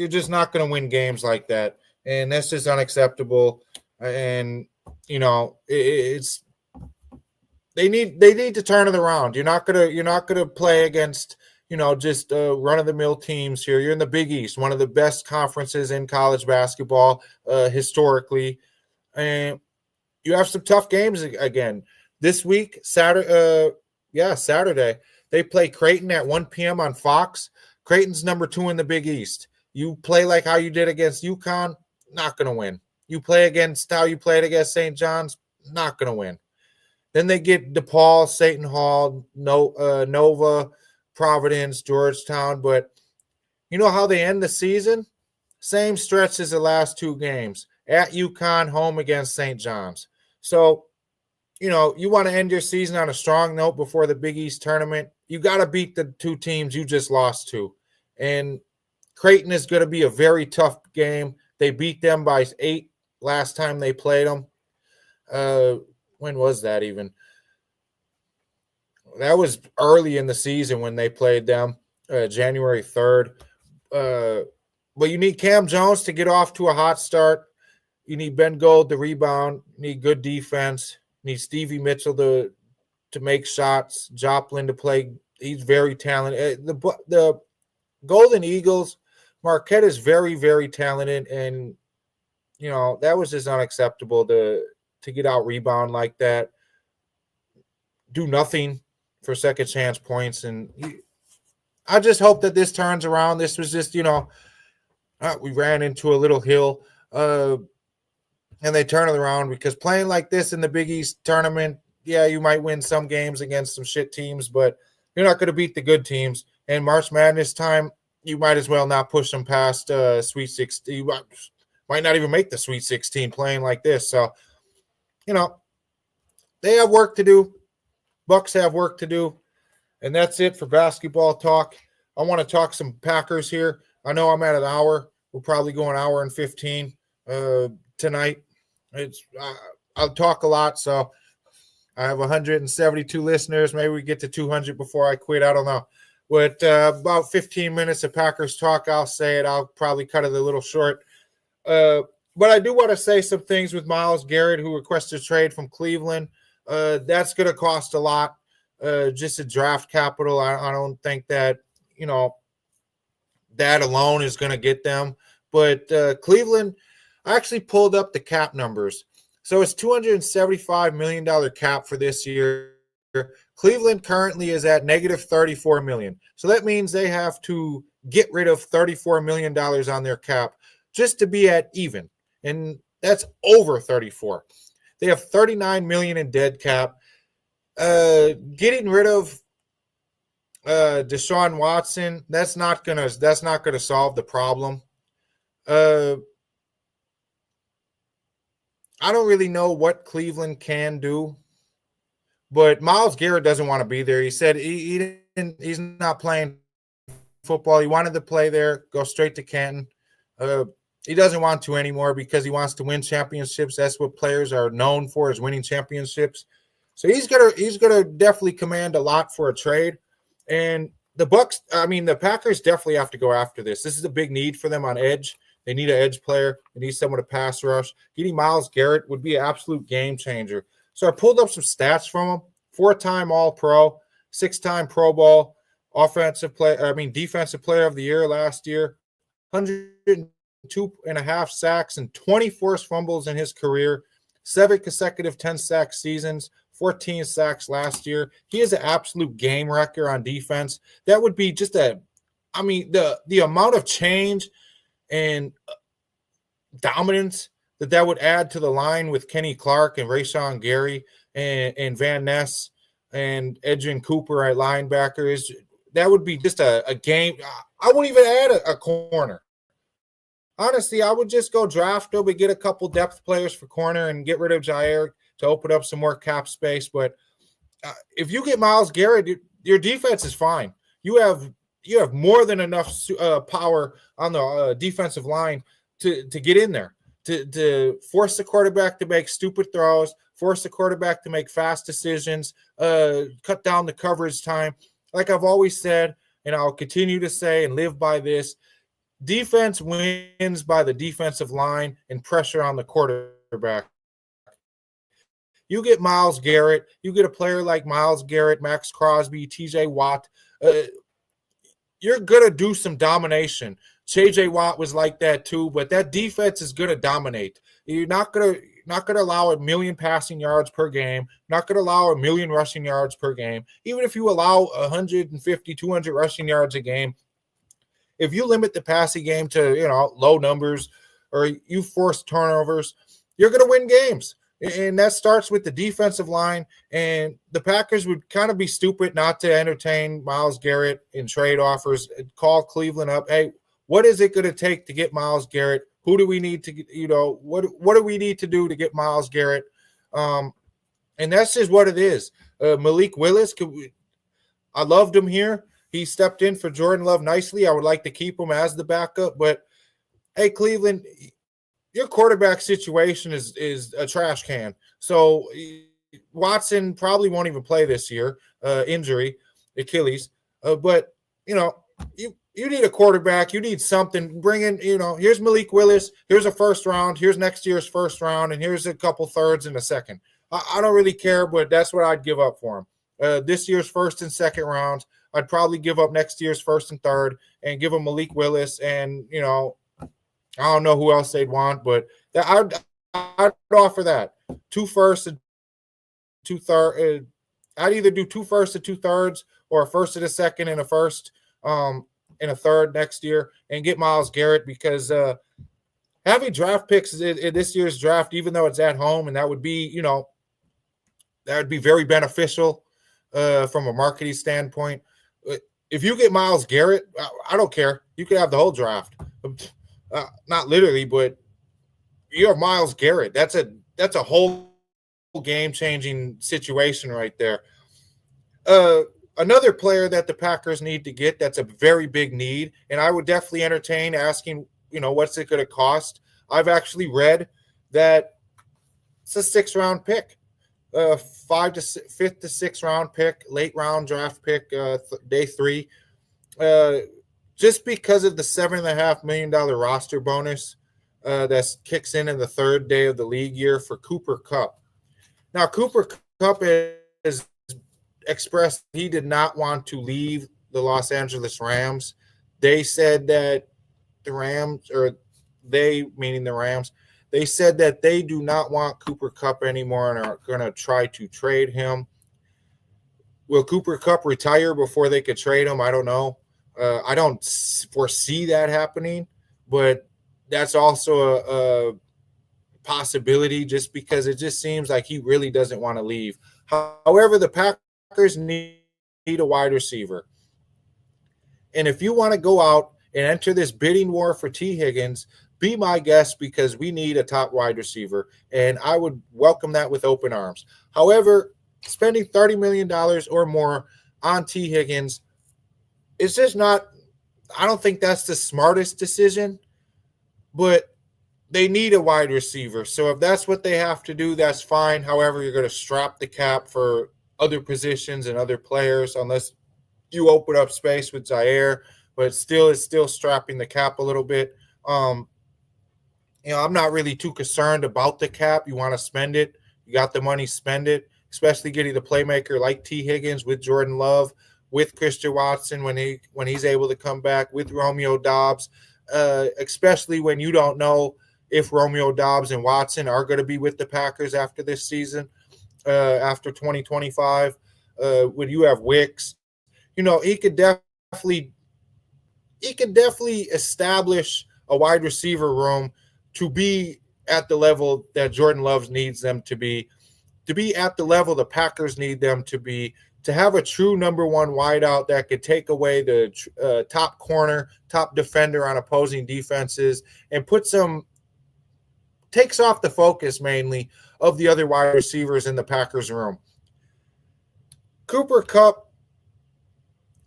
just not going to win games like that, and that's just unacceptable. And it's they need to turn it around. You're not gonna play against just run of the mill teams here. You're in the Big East, one of the best conferences in college basketball historically, and you have some tough games again. This week, Saturday, they play Creighton at 1 p.m. on Fox. Creighton's number 2 in the Big East. You play like how you did against UConn, not going to win. You play against how you played against St. John's, not going to win. Then they get DePaul, Seton Hall, Nova, Providence, Georgetown. But you know how they end the season? Same stretch as the last 2 games. At UConn, home against St. John's. So, you want to end your season on a strong note before the Big East tournament. You got to beat the two teams you just lost to. And Creighton is going to be a very tough game. They beat them by 8 last time they played them. When was that even? That was early in the season when they played them, January 3rd. But you need Cam Jones to get off to a hot start. You need Ben Gold to rebound. You need good defense. You need Stevie Mitchell to make shots. Joplin to play. He's very talented. The Golden Eagles, Marquette is very, very talented. And, that was just unacceptable to get out rebound like that. Do nothing for second chance points. And I just hope that this turns around. This was just, we ran into a little hill and they turn it around, because playing like this in the Big East tournament, yeah, you might win some games against some shit teams, but you're not going to beat the good teams. And March Madness time, you might as well not push them past Sweet 16. You might not even make the Sweet 16 playing like this. So, they have work to do. Bucks have work to do. And that's it for basketball talk. I want to talk some Packers here. I know I'm at an hour. We'll probably go an hour and 15 tonight. I'll talk a lot, so I have 172 listeners. Maybe we get to 200 before I quit. I don't know. But about 15 minutes of Packers talk, I'll say it. I'll probably cut it a little short. But I do want to say some things with Myles Garrett, who requested a trade from Cleveland. That's going to cost a lot, just a draft capital. I don't think that, that alone is going to get them. But Cleveland, I actually pulled up the cap numbers. So it's $275 million cap for this year. Cleveland currently is at negative $34 million. So that means they have to get rid of $34 million on their cap just to be at even. And that's over 34. They have $39 million in dead cap. Getting rid of Deshaun Watson, that's not gonna solve the problem. I don't really know what Cleveland can do, but Myles Garrett doesn't want to be there. He said he's not playing football. He wanted to play there, go straight to Canton. He doesn't want to anymore because he wants to win championships. That's what players are known for, is winning championships. So he's gonna definitely command a lot for a trade. And the Packers definitely have to go after this. This is a big need for them on edge. They need an edge player. They need someone to pass rush. Getting Myles Garrett would be an absolute game changer. So I pulled up some stats from him. 4-time All-Pro, 6-time Pro Bowl, defensive player of the year last year, 102.5 sacks and 20 forced fumbles in his career, 7 consecutive 10-sack seasons, 14 sacks last year. He is an absolute game wrecker on defense. That would be just the amount of change and dominance that would add to the line with Kenny Clark and Rashawn Gary and Van Ness and Edgerrin Cooper at linebackers. That would be just a game. I wouldn't even add a corner. Honestly, I would just go draft them and get a couple depth players for corner and get rid of Jair to open up some more cap space. But if you get Myles Garrett, your defense is fine. You have more than enough power on the defensive line to get in there, to force the quarterback to make stupid throws, force the quarterback to make fast decisions, cut down the coverage time. Like I've always said, and I'll continue to say and live by this, defense wins by the defensive line and pressure on the quarterback. You get Myles Garrett, you get a player like Myles Garrett, Max Crosby, TJ Watt, you're going to do some domination. JJ Watt was like that too, but that defense is going to dominate. You're not going to allow 1 million passing yards per game, not going to allow 1 million rushing yards per game. Even if you allow 150, 200 rushing yards a game, if you limit the passing game to, low numbers or you force turnovers, you're going to win games. And that starts with the defensive line. And the Packers would kind of be stupid not to entertain Myles Garrett in trade offers, call Cleveland up. Hey, what is it going to take to get Myles Garrett? Who do we need to, what do we need to do to get Myles Garrett? And that's just what it is. Malik Willis, I loved him here. He stepped in for Jordan Love nicely. I would like to keep him as the backup. But, hey, Cleveland, your quarterback situation is a trash can. So Watson probably won't even play this year, injury, Achilles. But, you need a quarterback. You need something. Bring in, here's Malik Willis. Here's a first round. Here's next year's first round. And here's a couple thirds and a second. I don't really care, but that's what I'd give up for him. This year's first and second rounds. I'd probably give up next year's first and third and give him Malik Willis. And, I don't know who else they'd want, but I'd offer that. 2 firsts and 2 thirds. I'd either do 2 firsts and 2 thirds or a first and a second and a first and a third next year and get Myles Garrett because having draft picks in this year's draft, even though it's at home, and that would be, that would be very beneficial from a marketing standpoint. If you get Myles Garrett, I don't care. You could have the whole draft. Not literally, but you have Myles Garrett. That's a whole game-changing situation right there. Another player that the Packers need to get that's a very big need, and I would definitely entertain asking, what's it going to cost? I've actually read that it's a 6th-round pick, 5th to 6th round pick, late round draft pick, day 3. Just because of the $7.5 million roster bonus that kicks in the 3rd day of the league year for Cooper Kupp. Now, Cooper Kupp has expressed he did not want to leave the Los Angeles Rams. They said that the Rams, or they meaning the Rams, they said that they do not want Cooper Kupp anymore and are going to try to trade him. Will Cooper Kupp retire before they could trade him? I don't know. I don't foresee that happening, but that's also a possibility just because it just seems like he really doesn't want to leave. However, the Packers need a wide receiver. And if you want to go out and enter this bidding war for T. Higgins, be my guest because we need a top wide receiver, and I would welcome that with open arms. However, spending $30 million or more on T. Higgins is just not – I don't think that's the smartest decision, but they need a wide receiver. So if that's what they have to do, that's fine. However, you're going to strap the cap for other positions and other players unless you open up space with Zaire, but it's still strapping the cap a little bit. I'm not really too concerned about the cap. You want to spend it. You got the money, spend it, especially getting the playmaker like T. Higgins with Jordan Love, with Christian Watson when he's able to come back, with Romeo Doubs, especially when you don't know if Romeo Doubs and Watson are going to be with the Packers after this season, after 2025. When you have Wicks, he could definitely establish a wide receiver room to be at the level that Jordan Love needs them to be at the level the Packers need them to be, to have a true number one wideout that could take away the top corner, top defender on opposing defenses and takes off the focus mainly of the other wide receivers in the Packers room. Cooper Kupp,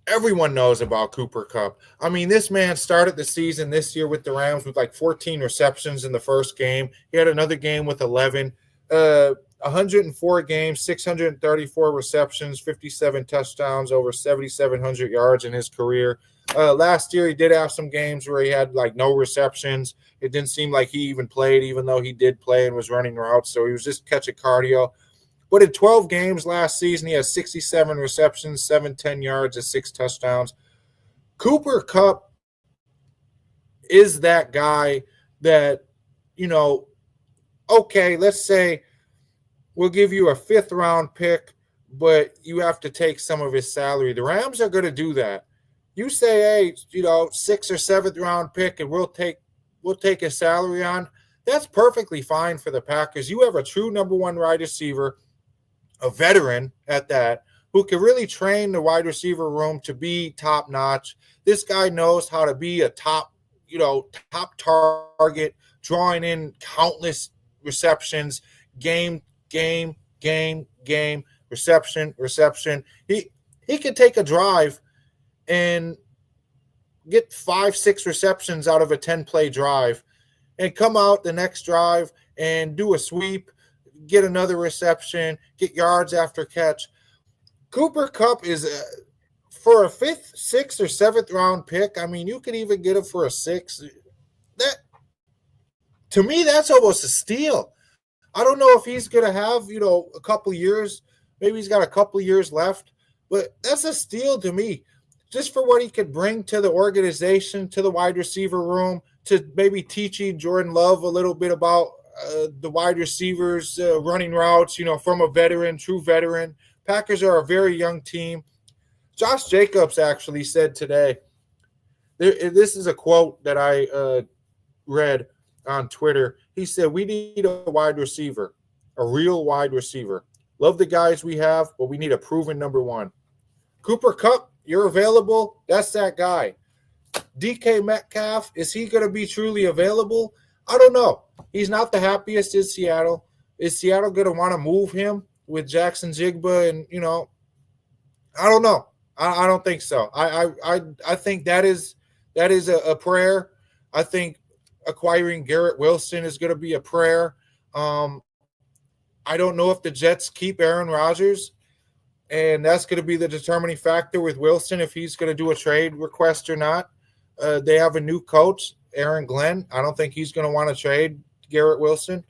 everyone knows about Cooper Kupp. I mean, this man started the season this year with the Rams with like 14 receptions in the first game. He had another game with 11. 104 games, 634 receptions, 57 touchdowns, over 7,700 yards in his career. Last year, he did have some games where he had like no receptions. It didn't seem like he even played, even though he did play and was running routes. So he was just catching cardio. But in 12 games last season, he has 67 receptions, 710 yards, and 6 touchdowns. Cooper Kupp is that guy that, okay, let's say we'll give you a 5th-round pick, but you have to take some of his salary. The Rams are going to do that. You say, hey, 6th or 7th-round pick, and we'll take his salary on. That's perfectly fine for the Packers. You have a true number one wide receiver, a veteran at that, who can really train the wide receiver room to be top notch. This guy knows how to be a top target, drawing in countless receptions, game game, reception. He can take a drive and get 5-6 receptions out of a 10-play drive and come out the next drive and do a sweep, get another reception, get yards after catch. Cooper Kupp is for a 5th, 6th, or 7th round pick. I mean, you could even get him for a 6. That, to me, that's almost a steal. I don't know if he's going to have, a couple years. Maybe he's got a couple years left, but that's a steal to me. Just for what he could bring to the organization, to the wide receiver room, to maybe teaching Jordan Love a little bit about the wide receivers running routes, from a veteran, true veteran. Packers are a very young team. Josh Jacobs actually said today, this is a quote that I read on Twitter. He said, "We need a wide receiver, a real wide receiver. Love the guys we have, but we need a proven number one. Cooper Kupp, you're available. That's that guy. DK Metcalf, is he going to be truly available? I don't know. He's not the happiest in Seattle. Is Seattle going to want to move him with Jackson Jigba? And, I don't know. I don't think so. I think that is a prayer. I think acquiring Garrett Wilson is going to be a prayer. I don't know if the Jets keep Aaron Rodgers, and that's going to be the determining factor with Wilson, if he's going to do a trade request or not. They have a new coach, Aaron Glenn. I don't think he's going to want to trade Garrett Wilson.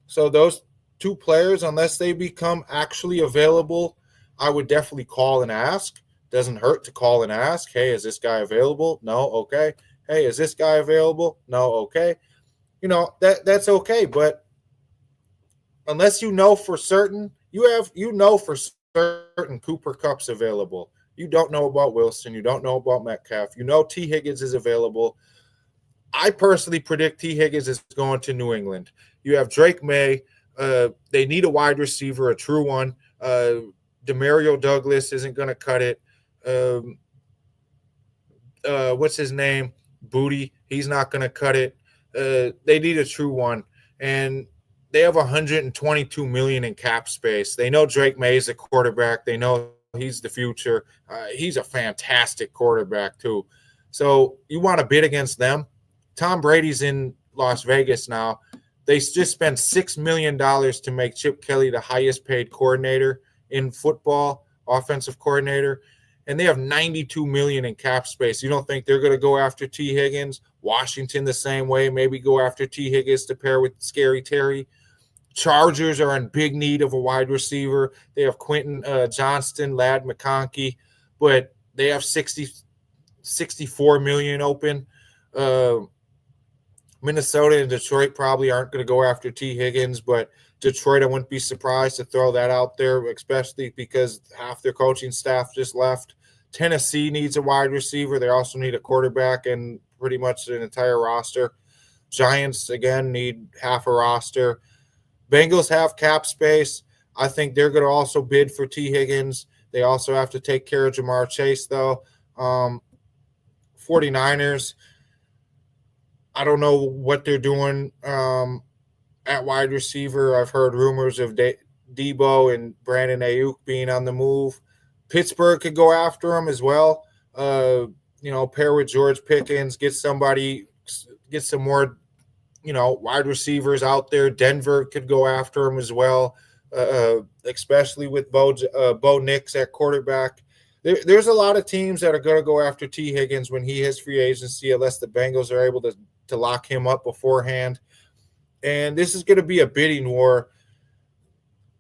So those two players, unless they become actually available, I would definitely call and ask. Doesn't hurt to call and ask. Hey, is this guy available? No, okay. Hey, is this guy available? No, okay. That's okay. But unless you know for certain, for certain Cooper Kupp's available. You don't know about Wilson. You don't know about Metcalf. T. Higgins is available. I personally predict T. Higgins is going to New England. You have Drake May. They need a wide receiver, a true one. Demario Douglas isn't going to cut it. What's his name? Booty. He's not going to cut it. They need a true one. And they have $122 million in cap space. They know Drake May is a quarterback. They know he's the future. He's a fantastic quarterback too. So you want to bid against them? Tom Brady's in Las Vegas now. They just spent $6 million to make Chip Kelly the highest paid coordinator in football, offensive coordinator, and they have $92 million in cap space. You don't think they're going to go after T. Higgins? Washington the same way, maybe go after T. Higgins to pair with Scary Terry. Chargers are in big need of a wide receiver. They have Quentin Johnston, Ladd McConkey, but they have $64 million open. Minnesota and Detroit probably aren't going to go after T. Higgins, but Detroit, I wouldn't be surprised to throw that out there, especially because half their coaching staff just left. Tennessee needs a wide receiver. They also need a quarterback and pretty much an entire roster. Giants, again, need half a roster. Bengals have cap space. I think they're going to also bid for T. Higgins. They also have to take care of Jamar Chase, though. 49ers, I don't know what they're doing at wide receiver. I've heard rumors of Debo and Brandon Ayuk being on the move. Pittsburgh could go after him as well. Pair with George Pickens, get some more, wide receivers out there. Denver could go after him as well, especially with Bo Nix at quarterback. There's a lot of teams that are going to go after T. Higgins when he hits free agency, unless the Bengals are able to lock him up beforehand. And this is going to be a bidding war.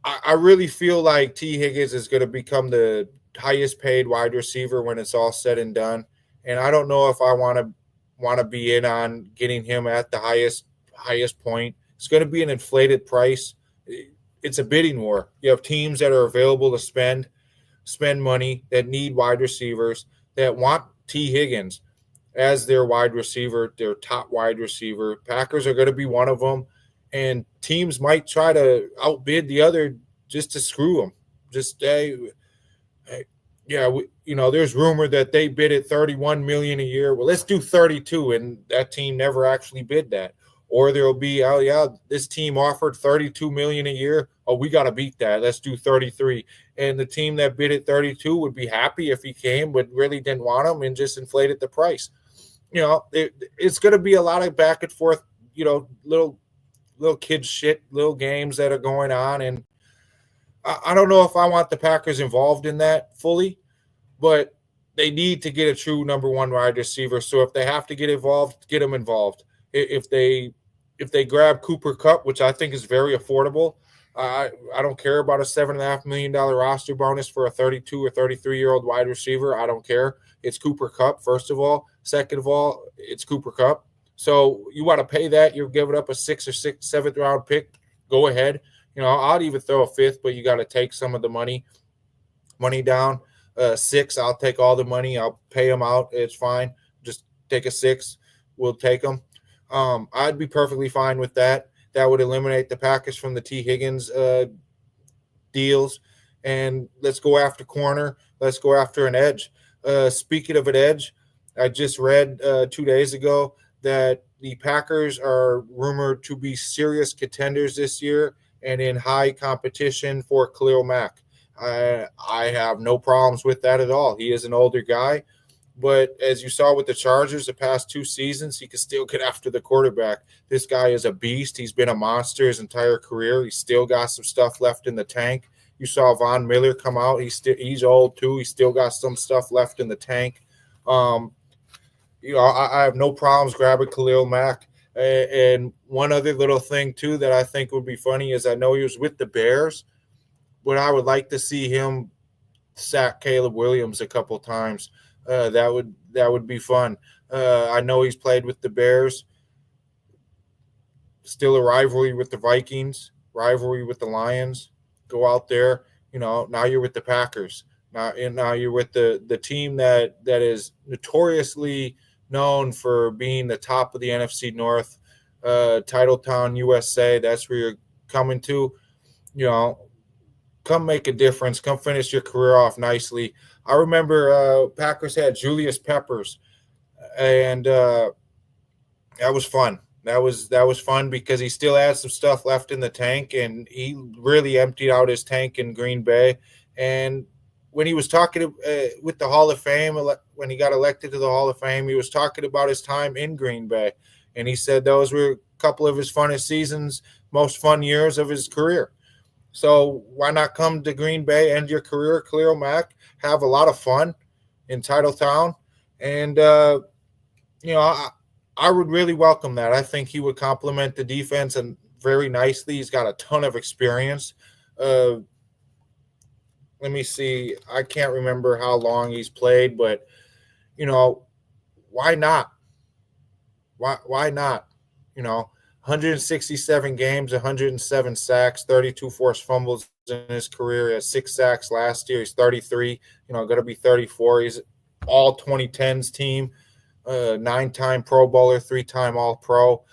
I really feel like T. Higgins is going to become the highest paid wide receiver when it's all said and done. And I don't know if I want to be in on getting him at the highest point. It's going to be an inflated price. It's a bidding war. You have teams that are available to spend money, that need wide receivers, that want T. Higgins as their wide receiver, their top wide receiver. Packers are going to be one of them, and teams might try to outbid the other just to screw them. There's rumor that they bid at $31 million a year. Well, let's do 32, and that team never actually bid that. or there'll be, oh yeah, this team offered $32 million a year. Oh, we got to beat that. Let's do 33. And the team that bid at 32 would be happy if he came, but really didn't want him and just inflated the price. It's going to be a lot of back and forth, little kid shit, little games that are going on. And I don't know if I want the Packers involved in that fully, but they need to get a true number one wide receiver. So if they have to get involved, get them involved. If they grab Cooper Kupp, which I think is very affordable, I don't care about a $7.5 million roster bonus for a 32 or 33-year-old wide receiver. I don't care. It's Cooper Kupp, first of all. Second of all, it's Cooper Kupp. So you want to pay that, you're giving up a 6th or 7th round pick, go ahead. I'd even throw a 5th, but you got to take some of the money down. 6, I'll take all the money. I'll pay them out. It's fine. Just take a 6. We'll take them. I'd be perfectly fine with that. That would eliminate the Packers from the T. Higgins deals. And let's go after corner. Let's go after an edge. Speaking of an edge, I just read 2 days ago that the Packers are rumored to be serious contenders this year and in high competition for Khalil Mack. I have no problems with that at all. He is an older guy, but as you saw with the Chargers the past 2 seasons, he can still get after the quarterback. This guy is a beast. He's been a monster his entire career. He's still got some stuff left in the tank. You saw Von Miller come out. He's old too. He's still got some stuff left in the tank. I have no problems grabbing Khalil Mack. And one other little thing too that I think would be funny is I know he was with the Bears, but I would like to see him sack Caleb Williams a couple times. That would be fun. I know he's played with the Bears. Still a rivalry with the Vikings, rivalry with the Lions. Go out there, now you're with the Packers. Now you're with the team that is notoriously known for being the top of the NFC North, Titletown, USA. That's where you're coming to. Come make a difference. Come finish your career off nicely. I remember Packers had Julius Peppers, and that was fun. That was fun because he still had some stuff left in the tank, and he really emptied out his tank in Green Bay. And when he was talking with the Hall of Fame, when he got elected to the Hall of Fame, he was talking about his time in Green Bay, and he said those were a couple of his funnest seasons, most fun years of his career. So why not come to Green Bay, end your career, Khalil Mack, have a lot of fun in Titletown, and I would really welcome that. I think he would complement the defense and very nicely. He's got a ton of experience. Let me see. I can't remember how long he's played, but why not? Why not? 167 games, 107 sacks, 32 forced fumbles in his career. He had 6 sacks last year. He's 33, going to be 34. He's all 2010s team, 9-time Pro Bowler, 3-time All-Pro.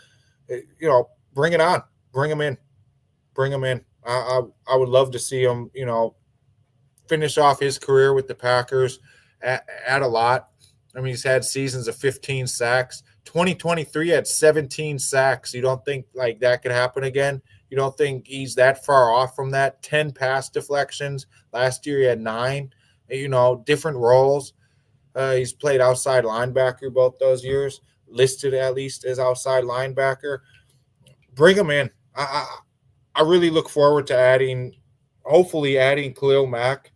Bring it on. Bring him in. I would love to see him, finish off his career with the Packers at a lot. I mean, he's had seasons of 15 sacks. 2023 had 17 sacks. You don't think like that could happen again? You don't think he's that far off from that? 10 pass deflections. Last year he had 9. Different roles. He's played outside linebacker both those years, listed at least as outside linebacker. Bring him in. I really look forward to hopefully adding Khalil Mack.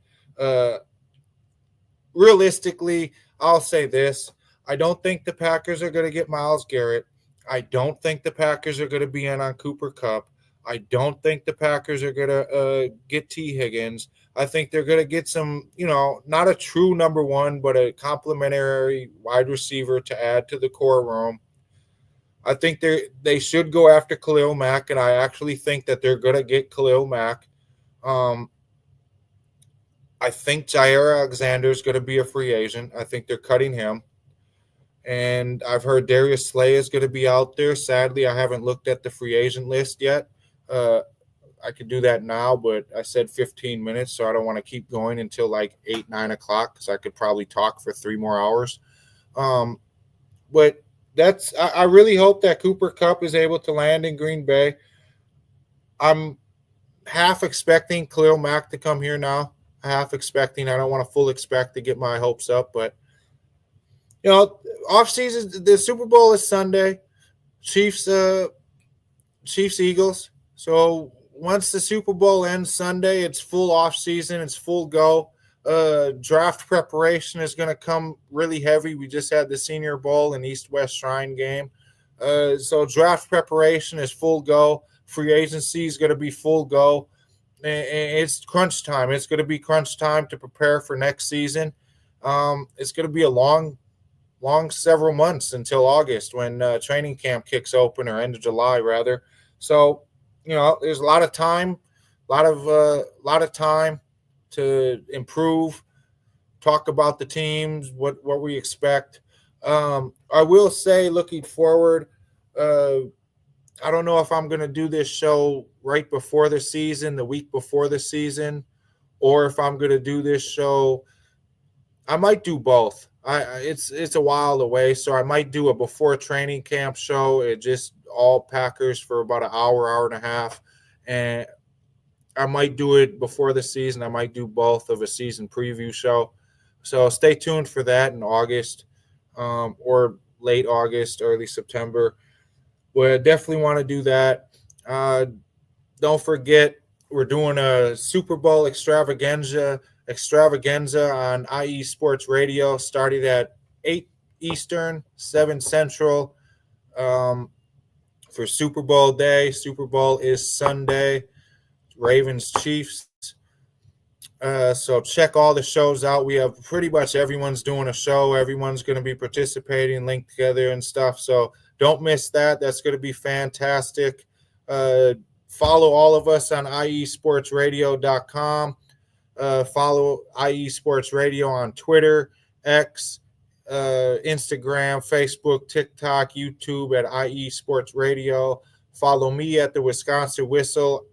Realistically, I'll say this. I don't think the Packers are going to get Myles Garrett. I don't think the Packers are going to be in on Cooper Kupp. I don't think the Packers are going to get T. Higgins. I think they're going to get some, not a true number one, but a complimentary wide receiver to add to the core room. I think they should go after Khalil Mack, and I actually think that they're going to get Khalil Mack. I think Jair Alexander is going to be a free agent. I think they're cutting him. And I've heard Darius Slay is going to be out there. Sadly, I haven't looked at the free agent list yet. I could do that now, but I said 15 minutes, so I don't want to keep going until like 8, 9 o'clock because I could probably talk for 3 more hours. But I really hope that Cooper Kupp is able to land in Green Bay. I'm half expecting Khalil Mack to come here now. Half expecting. I don't want to full expect to get my hopes up, but off season, the Super Bowl is Sunday. Chiefs Eagles. So once the Super Bowl ends Sunday, it's full off season. It's full go. Draft preparation is going to come really heavy. We just had the Senior Bowl and East-West Shrine game. So draft preparation is full go. Free agency is going to be full go. And it's crunch time. It's going to be crunch time to prepare for next season. It's going to be a long several months until August when training camp kicks open, or end of July rather. So, there's a lot of time, lot of time to improve, talk about the teams, what we expect. I will say, looking forward, I don't know if I'm going to do this show right before the season, the week before the season, or if I'm going to do this show. I might do both. It's a while away, so I might do a before training camp show. It just all Packers for about an hour and a half, and I might do it before the season. I might do both of a season preview show. So stay tuned for that in August, or late August, early September. But I definitely want to do that. Don't forget, we're doing a Super Bowl extravaganza on IE Sports Radio, starting at 8 Eastern, 7 Central, for Super Bowl day. Super Bowl is Sunday. Ravens Chiefs. So check all the shows out. We have pretty much everyone's doing a show. Everyone's going to be participating, linked together and stuff. So don't miss that. That's going to be fantastic. Follow all of us on iesportsradio.com. Follow IE Sports Radio on Twitter, X, Instagram, Facebook, TikTok, YouTube at IE Sports Radio. Follow me at the Wisconsin Whistle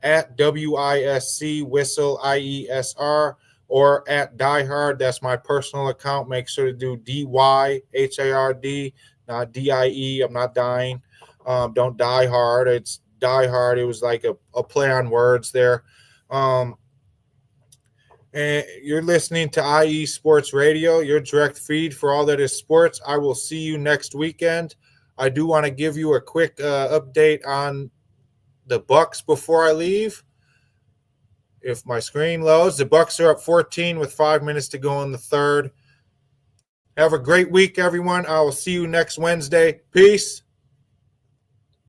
at WISC Whistle IESR, or at Dyhard. That's my personal account. Make sure to do DYHARD, not DIE. I'm not dying. Don't die hard. It's Dyhard. It was like a play on words there. And you're listening to IE Sports Radio, your direct feed for all that is sports. I will see you next weekend. I do want to give you a quick update on the Bucks before I leave. If my screen loads, the Bucks are up 14 with 5 minutes to go in the third. Have a great week, everyone. I will see you next Wednesday. Peace.